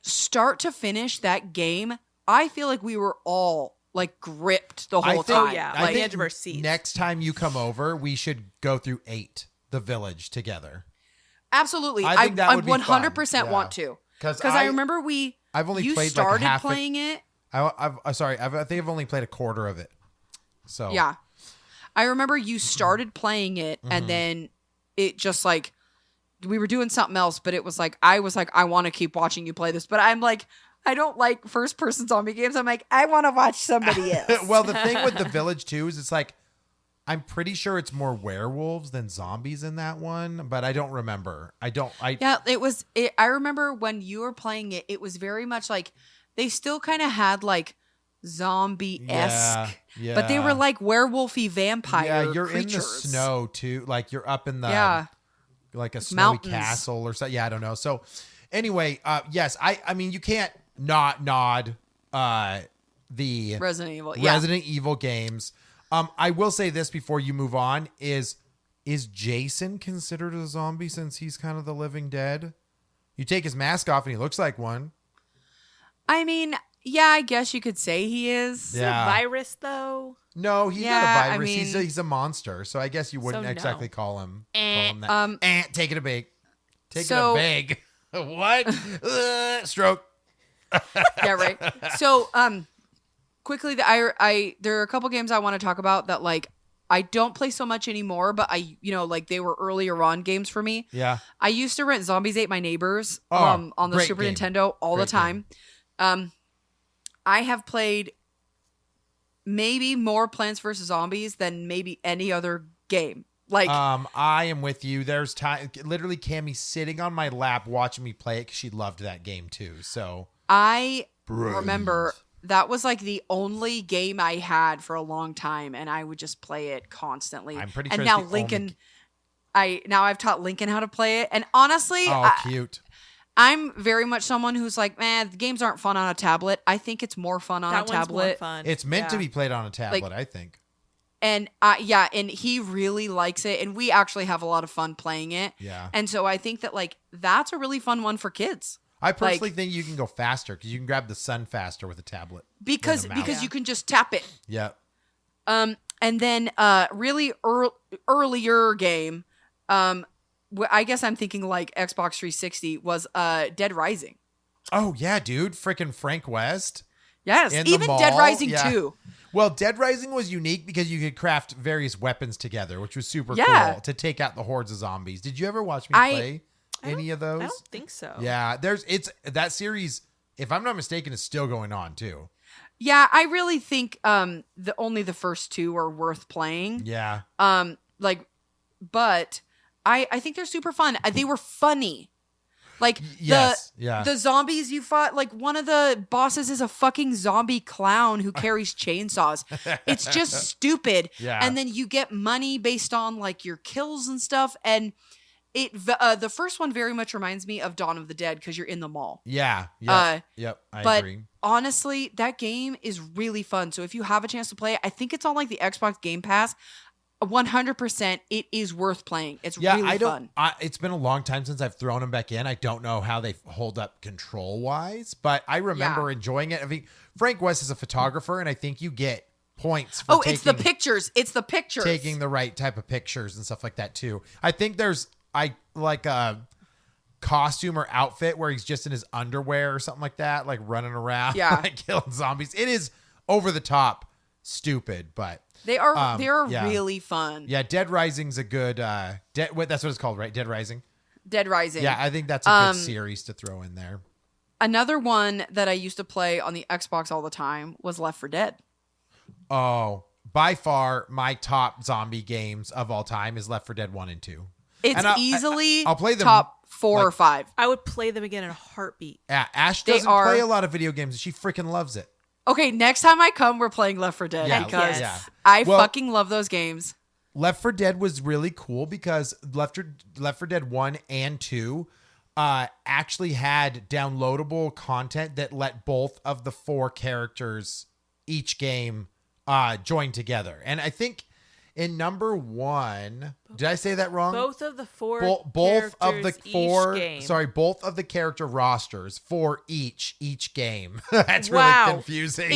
Start to finish that game, I feel like we were all gripped the whole time. yeah. I the think edge of our seat. next time you come over, we should go through 8, The Village, together. Absolutely. I think that I would be 100% fun. want to. 'Cause Because I I- remember I've only you played started like half playing it. I think I've only played a quarter of it. So Yeah. I remember you started playing it Mm-hmm. and then it just we were doing something else, but it was I was I want to keep watching you play this. But I'm I don't like first person zombie games. I'm I want to watch somebody else. Well, the thing with The Village too is it's I'm pretty sure it's more werewolves than zombies in that one, but I don't remember. Yeah, it was. I remember when you were playing it, it was very much they still kind of had zombie esque, Yeah, but they were werewolfy vampire. Yeah, you're in the creatures. snow too. You're up in the like a snowy Mountains. castle or something. Yeah, I don't know. So anyway, yes, I mean you can't not nod the Resident Evil. Yeah, Resident Evil games. I will say this before you move on: is Jason considered a zombie since he's kind of the living dead? You take his mask off and he looks like one. Yeah, I guess you could say he is. Is it a virus though? No, he's Yeah, not a I virus. mean- He's a monster. So I guess you wouldn't So no. exactly call him that. Take it a big. Take it So- a big. What? Stroke. Yeah, right. So, quickly, there are a couple games I want to talk about that like I don't play so much anymore, but like they were earlier on games for me. Yeah. I used to rent Zombies Ate My Neighbors Oh, on the great Super game. Nintendo all Great the time. I have played maybe more Plants vs. Zombies than maybe any other game. Like, I am with you. There's time. Literally, Cammie sitting on my lap watching me play it because she loved that game too. So I remember that was like the only game I had for a long time, and I would just play it constantly. I'm pretty and sure now it's the Lincoln, only- I've taught Lincoln how to play it, and honestly, oh, cute. I'm very much someone who's like, man, the games aren't fun on a tablet. I think it's more fun on That a one's more tablet. fun. It's meant to Yeah. be played on a tablet, I think. And and he really likes it, and we actually have a lot of fun playing it. Yeah. And so I think that like that's a really fun one for kids I personally think you can go faster because you can grab the sun faster with a tablet. because Than a mouse. you can just tap it. Yeah. And then really earlier game, I guess I'm thinking like Xbox 360 was Dead Rising. Oh yeah, dude. Freaking Frank West. Yes, In the even mall, Dead Rising yeah. 2. Well, Dead Rising was unique because you could craft various weapons together, which was super Yeah. cool to take out the hordes of zombies. Did you ever watch me play any of those? I don't think so. Yeah, it's that series. If I'm not mistaken, is still going on too. Yeah, I really think only the first two are worth playing. Yeah. But I think they're super fun. They were funny. Like Yes, yeah. the zombies you fought, like one of the bosses is a fucking zombie clown who carries chainsaws. It's just stupid. Yeah. And then you get money based on like your kills and stuff. And the first one very much reminds me of Dawn of the Dead because you're in the mall. Yeah. Yep. I But agree. honestly, that game is really fun. So if you have a chance to play it, I think it's on like the Xbox Game Pass. 100%, it is worth playing. It's Yeah, really I don't. fun. It's been a long time since I've thrown them back in. I don't know how they hold up control wise, but I remember enjoying it. I mean, Frank West is a photographer, and I think you get points for It's the pictures. It's the pictures. taking the right type of pictures and stuff like that too. I think there's like a costume or outfit where he's just in his underwear or something like that, like running around, Yeah. like killing zombies. It is over the top stupid, but They are yeah. really fun. yeah, Dead Rising's a good that's what it's called, right? Dead Rising. Dead Rising. Yeah, I think that's a good series to throw in there. Another one that I used to play on the Xbox all the time was Left 4 Dead. Oh, by far my top zombie games of all time is Left 4 Dead 1 and 2. It's And easily I'll play them, top 4 or like- 5. I would play them again in a heartbeat. Ash They doesn't are- play a lot of video games and she freaking loves it. Okay, next time I come, we're playing Left 4 Dead Yeah, because yeah. I Well- fucking love those games. Left 4 Dead was really cool because Left 4 Dead 1 and 2 actually had downloadable content that let both of the 4 characters each game join together. And I think in number 1, did I say that wrong? Both of the 4 both of the characters 4 each game. sorry, both of the character rosters for each game. That's Wow. really confusing.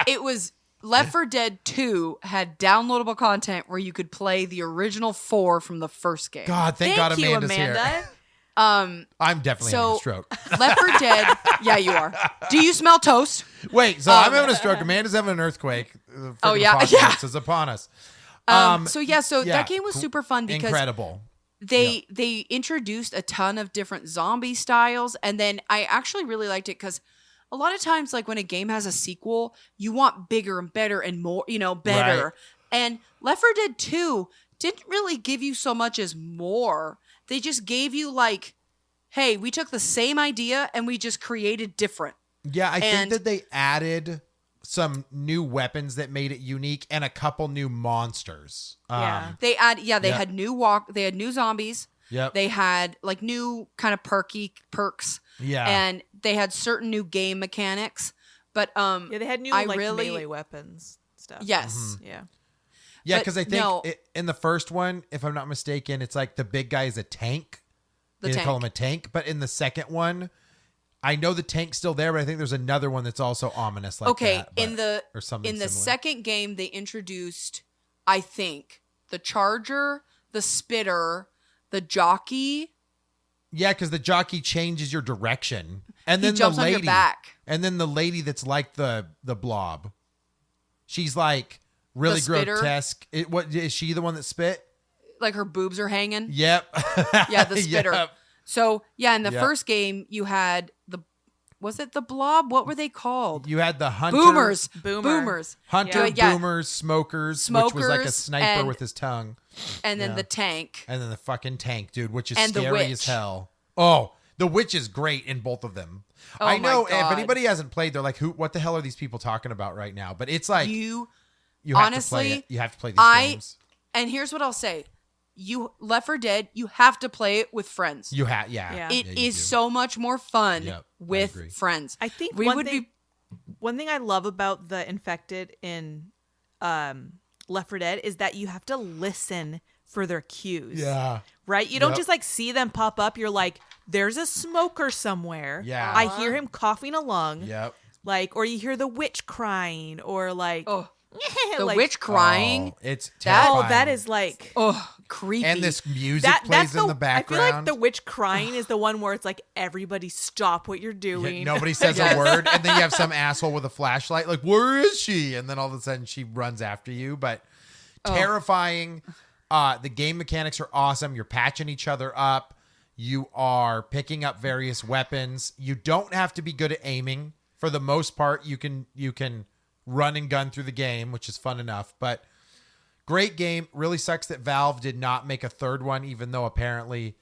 It was Left 4 Dead 2 had downloadable content where you could play the original 4 from the first game. God, thank Thank God you, Amanda's Amanda. here. I'm definitely having a stroke. Left 4 Dead, yeah, you are. Do you smell toast? Wait, so I'm having a stroke. Amanda's having an earthquake. Oh, Freaking yeah, apocalypse yeah. is upon us. So yeah, that game was super fun because incredible. they introduced a ton of different zombie styles, and then I actually really liked it because a lot of times, like when a game has a sequel, you want bigger and better and more, better. Right. And Left 4 Dead 2 didn't really give you so much as more. They just gave you like, hey, we took the same idea and we just created different. Yeah, I think And- that they added some new weapons that made it unique and a couple new monsters. Yeah. They Yep. had they had new zombies. Yep. They had like new kind of perks. Yeah. And they had certain new game mechanics. But Yeah, they had new I like really- melee weapons stuff. yes. Mm-hmm. Yeah. Yeah, But because I think no. in the first one, if I'm not mistaken, it's like the big guy is a tank. The They call tank. him a tank. But in the second one, I know the tank's still there, but I think there's another one that's also ominous like Okay, that. in the or something in the similar. second game they introduced, I think, the charger, the spitter, the jockey, Yeah, because the jockey changes your direction, and then He jumps the on lady, your back. and then the lady that's like the blob, she's like really The spitter? grotesque. What is she the one that spit? Like her boobs are hanging. Yep. Yeah, the spitter. Yep. So yeah, in the Yep. first game you had was it the blob? What were they called? You had the hunter, Boomers. Boomer. Boomers. hunter, Yeah. boomers, smokers, which was like a Smokers sniper and- with his tongue, And then Yeah. the tank. and then the fucking tank, dude, which is And the scary witch. as hell. Oh, the witch is great in both of them. Oh I my know if God. anybody hasn't played, they're like, "Who? What the hell are these people talking about right now?" But it's like You you have honestly, to play it. You have to play these I- games. and here's what I'll say. You Left 4 Dead, you have to play it with friends. You have, yeah. Yeah. It Yeah, is you do. so much more fun Yep, I with agree. friends. I think we would be one thing I love about the infected in Left 4 Dead is that you have to listen for their cues. Yeah. Right? You don't Yep. just like see them pop up. You're like, there's a smoker somewhere. Yeah. I hear him coughing a lung. Yep. Like, or you hear the witch crying, or like, oh, the like, witch crying. Oh, it's That- terrifying. Oh, that is like. Oh, creepy. And this music That's plays in the background. I feel like the witch crying is the one where it's like, everybody stop what you're Yeah, doing. nobody says a word, and then you have some asshole with a flashlight, like, "Where is she?" And then all of a sudden, she runs after you. But terrifying. The game mechanics are awesome. You're patching each other up. You are picking up various weapons. You don't have to be good at aiming. For the most part, you can run and gun through the game, which is fun enough. But great game. Really sucks that Valve did not make a third one, even though apparently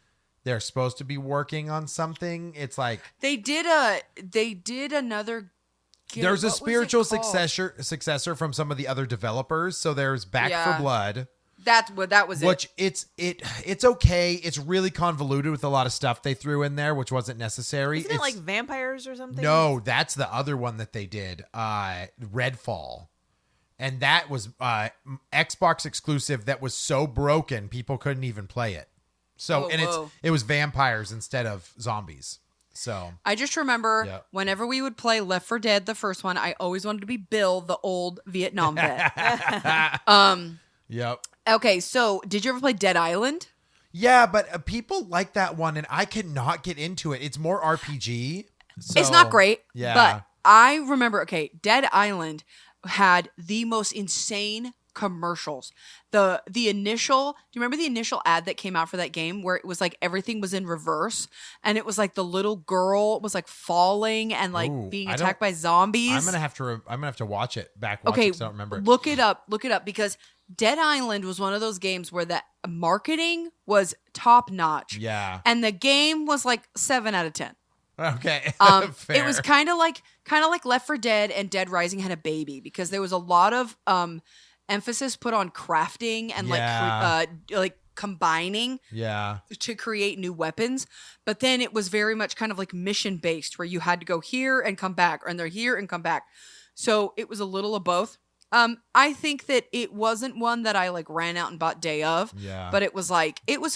they're supposed to be working on something. It's like They did another. there's a what was it spiritual called? successor from some of the other developers. So there's Back Yeah. for Blood, That's what that was. which it's okay. It's really convoluted with a lot of stuff they threw in there, which wasn't necessary. Isn't it like vampires or something? no, that's the other one that they did, Redfall, and that was Xbox exclusive. That was so broken people couldn't even play it. So Oh, and whoa. it was vampires instead of zombies. So I just remember Yeah. whenever we would play Left 4 Dead, the first one, I always wanted to be Bill, the old Vietnam vet. yep. Okay, so did you ever play Dead Island? Yeah, but people like that one, and I cannot get into it. It's more RPG. So, It's not great, Yeah. but I remember, okay, Dead Island had the most insane commercials. The initial, do you remember the initial ad that came out for that game where it was like everything was in reverse and it was like the little girl was like falling and like Ooh, being I attacked don't- by zombies? I'm gonna have to watch it back. Okay, Because I don't remember. It. look it up because Dead Island was one of those games where the marketing was top notch. Yeah. And the game was like 7 out of 10. Okay. It was kind of like Left 4 Dead and Dead Rising had a baby because there was a lot of emphasis put on crafting and Yeah. like combining Yeah. to create new weapons. But then it was very much kind of like mission based where you had to go here and come back, and they're here and come back. So it was a little of both. I think that it wasn't one that I like ran out and bought day of. Yeah. But it was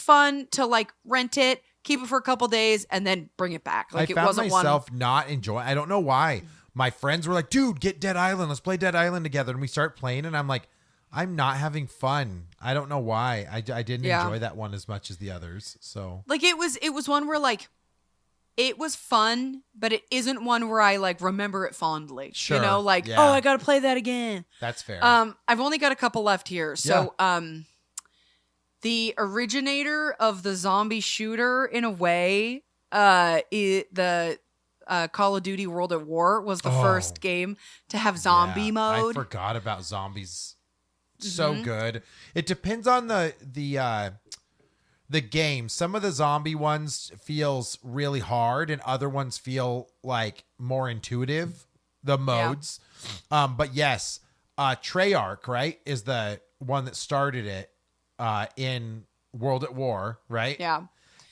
fun to like rent it, keep it for a couple days, and then bring it back. Like I it found wasn't one. myself not enjoying. I don't know why. My friends were like, "Dude, get Dead Island. Let's play Dead Island together." And we start playing, and I'm like, "I'm not having fun." I don't know why. I didn't Yeah. enjoy that one as much as the others. So Like it was one where like it was fun, but it isn't one where I like remember it fondly. Sure, You know, like, yeah. oh, I gotta play that again. that's fair. I've only got a couple left here. So the originator of the zombie shooter in a way, the Call of Duty World at War was the Oh. first game to have zombie Yeah, mode. I forgot about zombies. So Mm-hmm. good. It depends on the game. Some of the zombie ones feels really hard, and other ones feel like more intuitive. The modes, but yes, Treyarch, right, is the one that started it in World at War, right? Yeah.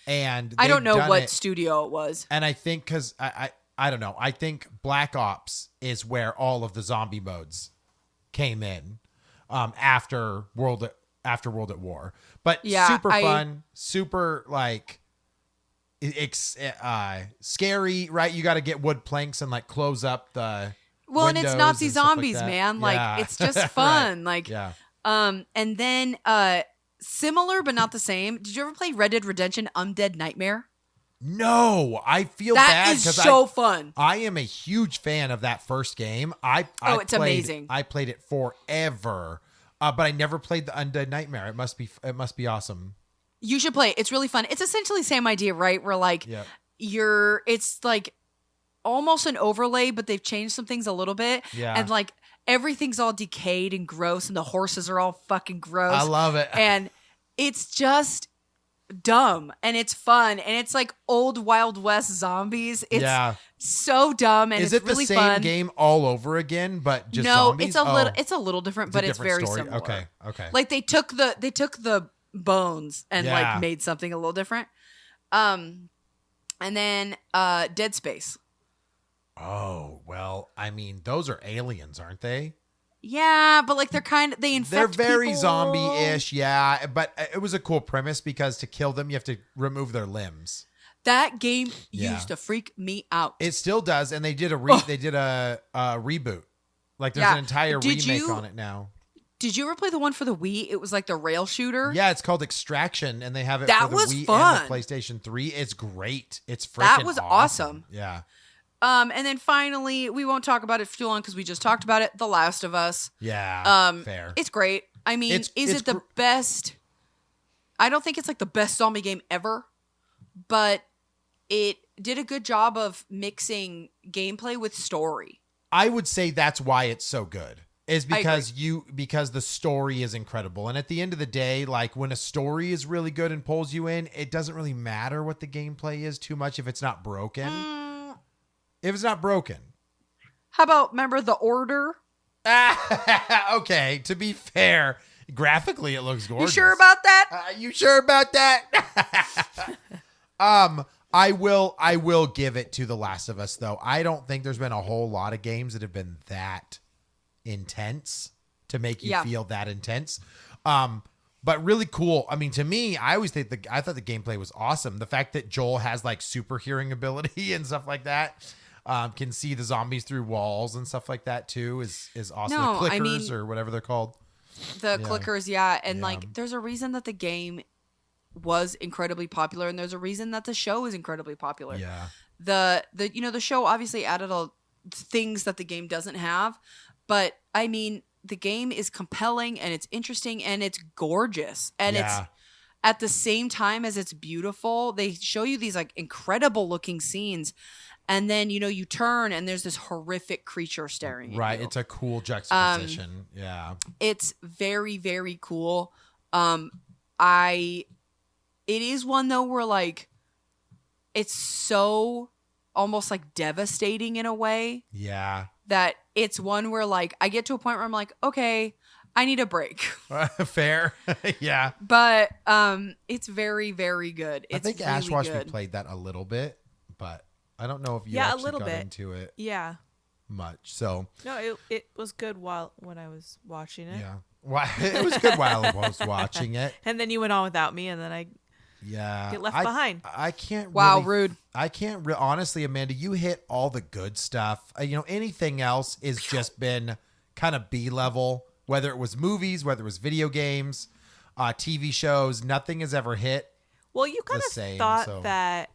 And I don't they've know done what it- studio it was. and I think because I don't know. I think Black Ops is where all of the zombie modes came in after World at War. But Yeah, super fun, super like scary, right? You got to get wood planks and like close up the Well, and it's windows Nazi and stuff like zombies, that. man. Like Yeah. it's just Right. fun. Like Yeah. and then similar but not the same. Did you ever play Red Dead Redemption Undead Nightmare? No, I feel That bad is because so fun. I am a huge fan of that first game. It's amazing. I played it forever, but I never played the Undead Nightmare. It must be awesome. You should play it. It's really fun. It's essentially the same idea, right? Where like Yep. it's like almost an overlay, but they've changed some things a little bit. Yeah. And like everything's all decayed and gross, and the horses are all fucking gross. I love it. And it's just dumb, and it's fun, and it's like old Wild West zombies. It's so dumb, and is it's it really the same fun. game all over again, but just No, zombies? it's a little different, but it's different very story. similar. Okay. Like they took the bones and Yeah. like made something a little different. And then Dead Space. Oh, well, I mean, those are aliens, aren't they? Yeah, but like they infect They're very people. zombie-ish, yeah. But it was a cool premise because to kill them, you have to remove their limbs. That game Yeah. used to freak me out. It still does, and they did a reboot. Like there's Yeah. an entire Did remake you- on it now. Did you ever play the one for the Wii? It was like the rail shooter. Yeah, it's called Extraction, and they have it That for the was Wii fun. and the PlayStation 3. It's great. It's freaking That was awesome. Yeah. And then finally, we won't talk about it for too long because we just talked about it. The Last of Us. Yeah. Fair. It's great. I mean, It's it the best? I don't think it's like the best zombie game ever, but it did a good job of mixing gameplay with story. I would say that's why it's so good. Is I because the story is incredible. And at the end of the day, like when a story is really good and pulls you in, it doesn't really matter what the gameplay is too much if it's not broken. If it's not broken. How about remember The Order? Okay, to be fair, graphically it looks You gorgeous. sure about that? You sure about that? I will give it to The Last of Us though. I don't think there's been a whole lot of games that have been that intense to make you feel that intense. But really cool. I mean, to me, I thought the gameplay was awesome. The fact that Joel has like super hearing ability and stuff like that, can see the zombies through walls and stuff like that too is awesome. No, The clickers I mean- or whatever they're called. The clickers, yeah. And Yeah. like, there's a reason that the game was incredibly popular, and there's a reason that the show is incredibly popular. Yeah. The show obviously added things that the game doesn't have, but I mean, the game is compelling and it's interesting and it's gorgeous, and it's at the same time as it's beautiful. They show you these like incredible looking scenes, and then you turn and there's this horrific creature staring at Right. you. It's a cool juxtaposition. Yeah. It's very, very cool. It is one though where like it's so almost like devastating in a way Yeah. that it's one where like I get to a point where I'm like, okay, I need a break. Fair. Yeah. But it's very, very good. It's I think really Ash watched me good. played that a little bit, but I don't know if you Yeah, a actually little got bit. into it Yeah. much. So No, it was good when I was watching it. yeah. Well, it was good while I was watching it. And then you went on without me, and then I Yeah. get left behind. I can't Wow, really, rude. I can't honestly, Amanda, you hit all the good stuff. Anything else is just been kind of B-level, whether it was movies, whether it was video games, TV shows, nothing has ever hit. Well, you kind The of same, thought so- that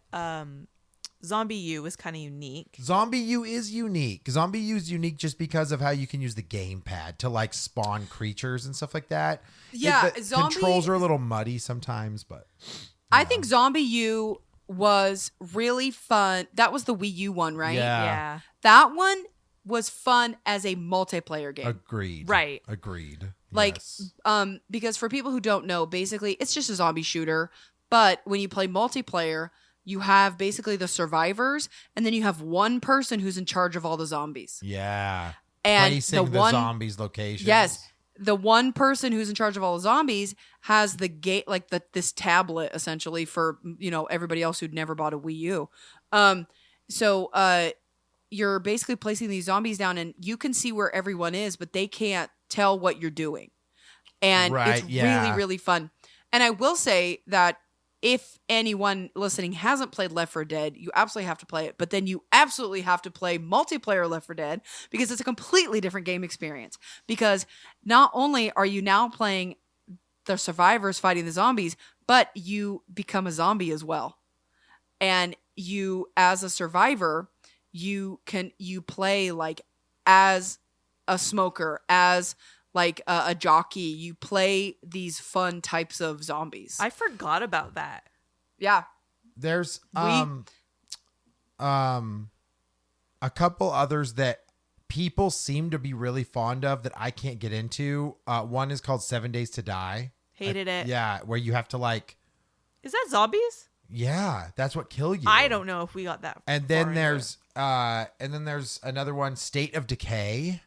Zombie U was kind of unique. Zombie U is unique. Zombie U is unique just because of how you can use the gamepad to like spawn creatures and stuff like that. Yeah, the Zombie- controls are a little muddy sometimes, but I think Zombie U was really fun. That was the Wii U one, right? Yeah. Yeah. That one was fun as a multiplayer game. agreed. Right. Agreed. Like, Yes. because for people who don't know, basically it's just a zombie shooter. But when you play multiplayer, you have basically the survivors, and then you have one person who's in charge of all the zombies. Yeah. And Placing the zombies' locations. Yes, the one person who's in charge of all the zombies has the gate, like this tablet essentially for everybody else who'd never bought a Wii U. So you're basically placing these zombies down, and you can see where everyone is, but they can't tell what you're doing. And Right, it's yeah. really, really fun. And I will say that if anyone listening hasn't played Left 4 Dead, you absolutely have to play it. But then you absolutely have to play multiplayer Left 4 Dead, because it's a completely different game experience. Because not only are you now playing the survivors fighting the zombies, but you become a zombie as well. and you, as a survivor, you play like as a smoker, as like a jockey. You play these fun types of zombies. I forgot about that. Yeah. There's a couple others that people seem to be really fond of that I can't get into. One is called 7 Days to Die. Hated it. Yeah, where you have to like, Is that zombies? yeah, that's what kill you. I don't know if we got that. And far then into there's another one, State of Decay.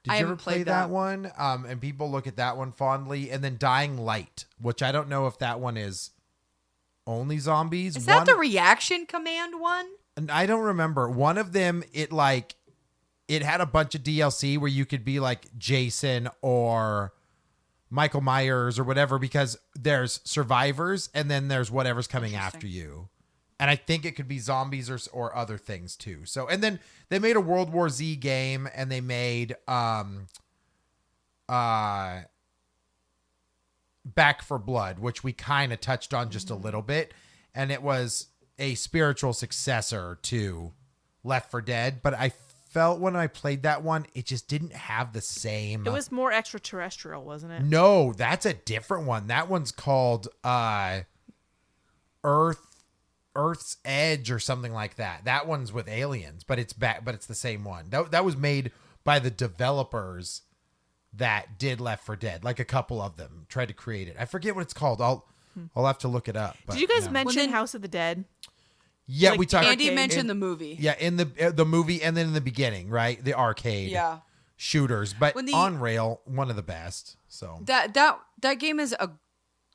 Did I you ever haven't play played that that. one? And people look at that one fondly. And then Dying Light, which I don't know if that one is only zombies. Is that the reaction command one? And I don't remember. One of them, it had a bunch of DLC where you could be like Jason or Michael Myers or whatever, because there's survivors and then there's whatever's coming after you. And I think it could be zombies or other things too. So, and then they made a World War Z game, and they made Back for Blood, which we kind of touched on just a little bit, and it was a spiritual successor to Left 4 Dead, but I felt when I played that one, it just didn't have the same. It was more extraterrestrial, wasn't it? No, that's a different one. That one's called Earth's Edge or something like that. That one's with aliens, but it's the same one. That was made by the developers that did Left 4 Dead. Like a couple of them tried to create it. I forget what it's called. I'll have to look it up. But, Did you guys yeah. mention Well, then- House of the Dead? Yeah, like we talked. Andy arcade? mentioned the movie. Yeah, in the movie, and then in the beginning, right? The arcade Yeah. shooters, but When the- on rail, one of the best. So That game is a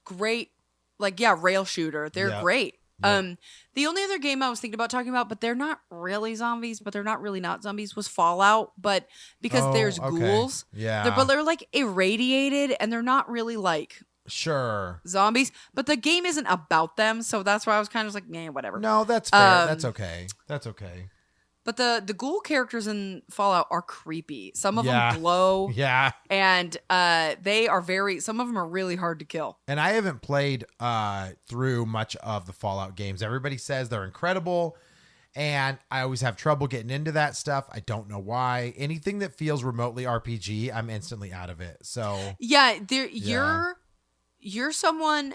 great, like, yeah, rail shooter. They're Yeah. great. Yeah. The only other game I was thinking about talking about, but they're not really zombies, but they're not really not zombies, was Fallout. But because Oh, there's okay. ghouls, Yeah, but they're like irradiated, and they're not really like sure. zombies. But the game isn't about them, so that's why I was kind of like, nah, whatever. No, that's fair. Um, That's okay. That's okay. But the ghoul characters in Fallout are creepy. Some of Yeah. them glow, Yeah. and they are some of them are really hard to kill. And I haven't played through much of the Fallout games. Everybody says they're incredible, and I always have trouble getting into that stuff. I don't know why. Anything that feels remotely RPG, I'm instantly out of it. So Yeah, Yeah. you're someone.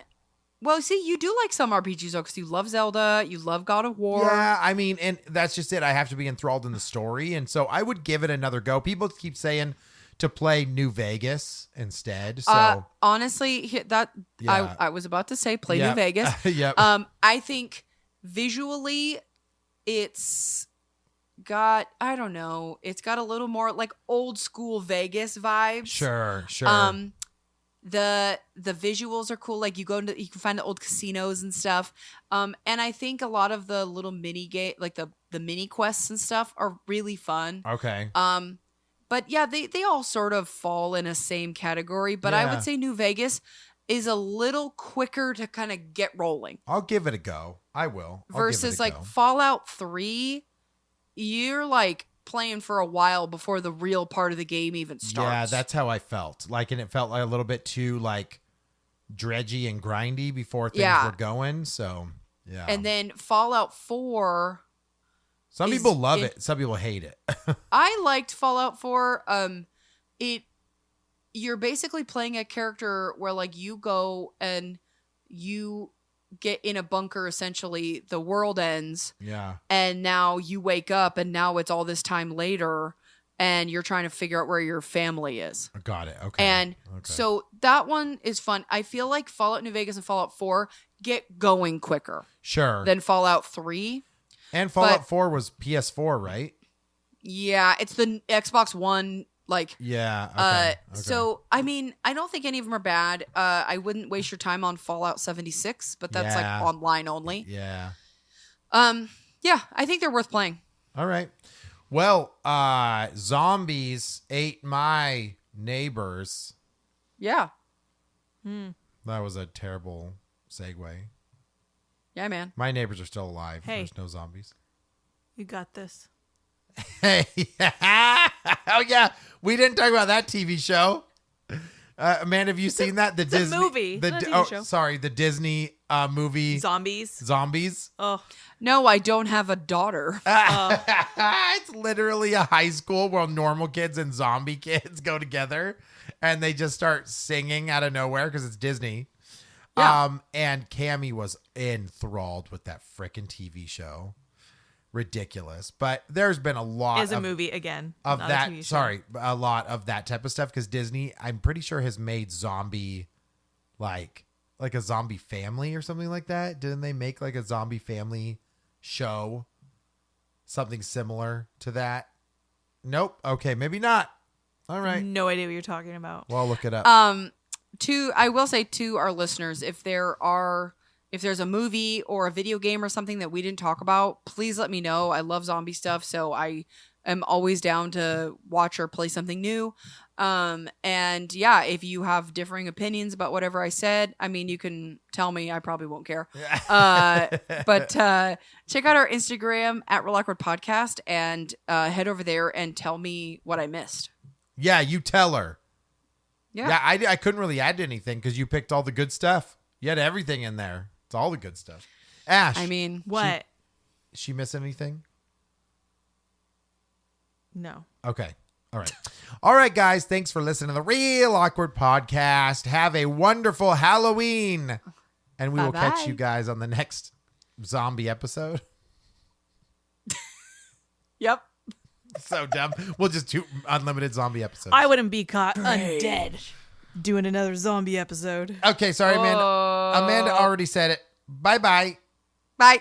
Well, see, you do like some RPGs though, because you love Zelda, you love God of War. yeah, I mean, and that's just it. I have to be enthralled in the story, and so I would give it another go. People keep saying to play New Vegas instead. So Honestly, Yeah. I was about to say play Yep. New Vegas. Yep. I think visually, it's got, I don't know, it's got a little more like old school Vegas vibes. Sure. The visuals are cool. Like you can find the old casinos and stuff. And I think a lot of the little mini game, like the mini quests and stuff, are really fun. Okay. But yeah, they all sort of fall in a same category. But I Yeah. would say New Vegas is a little quicker to kind of get rolling I'll give it a go. I will. I'll give it versus a like go. Fallout 3. You're like playing for a while before the real part of the game even starts. Yeah, that's how I felt. Like, and it felt like a little bit too like dredgy and grindy before things Yeah. were going. So yeah. And then Fallout 4. Some is- people love it- it. Some people hate it. I liked Fallout 4. You're basically playing a character where like you go and you get in a bunker, essentially the world ends, Yeah. and now you wake up and now it's all this time later and you're trying to figure out where your family is. Got it. Okay. And Okay. so that one is fun. I feel like Fallout New Vegas and Fallout 4 get going quicker Sure. than Fallout 3. And Fallout but- 4 was PS4, right? Yeah, it's the Xbox One, like, Yeah. Okay. so I mean, I don't think any of them are bad. I wouldn't waste your time on Fallout 76, but that's Yeah. like online only. Yeah. Yeah, I think they're worth playing. All right. Well, zombies ate my neighbors. Yeah. That was a terrible segue. Yeah, man. My neighbors are still alive. Hey. There's no zombies. You got this. Hey, oh yeah, we didn't talk about that TV show. Amanda, have you seen that? a movie. It's not a TV show. Sorry, the Disney movie Zombies. Oh, No, I don't have a daughter. It's literally a high school where normal kids and zombie kids go together and they just start singing out of nowhere because it's Disney. Yeah. And Cammie was enthralled with that frickin' TV show. Ridiculous. But there's been a lot is a movie again of not that. a TV show. Sorry, a lot of that type of stuff because Disney, I'm pretty sure, has made zombie like a zombie family or something like that. Didn't they make like a zombie family show? Something similar to that? Nope. Okay, maybe not. All right. No idea what you're talking about. Well, I'll look it up. I will say to our listeners, if there's a movie or a video game or something that we didn't talk about, please let me know. I love zombie stuff, so I am always down to watch or play something new. And yeah, if you have differing opinions about whatever I said, I mean, you can tell me. I probably won't care. But check out our Instagram at Real Awkward Podcast and head over there and tell me what I missed. Yeah, you tell her. Yeah. I couldn't really add anything because you picked all the good stuff. You had everything in there. It's all the good stuff. Ash. I mean, What? she miss anything? No. Okay. All right. All right, guys. Thanks for listening to the Real Awkward Podcast. Have a wonderful Halloween. And we will catch Bye-bye. you guys on the next zombie episode. yep. So dumb. We'll just do unlimited zombie episodes. I wouldn't be caught undead doing another zombie episode. Okay. Sorry, Amanda. Amanda already said it. Bye-bye. Bye.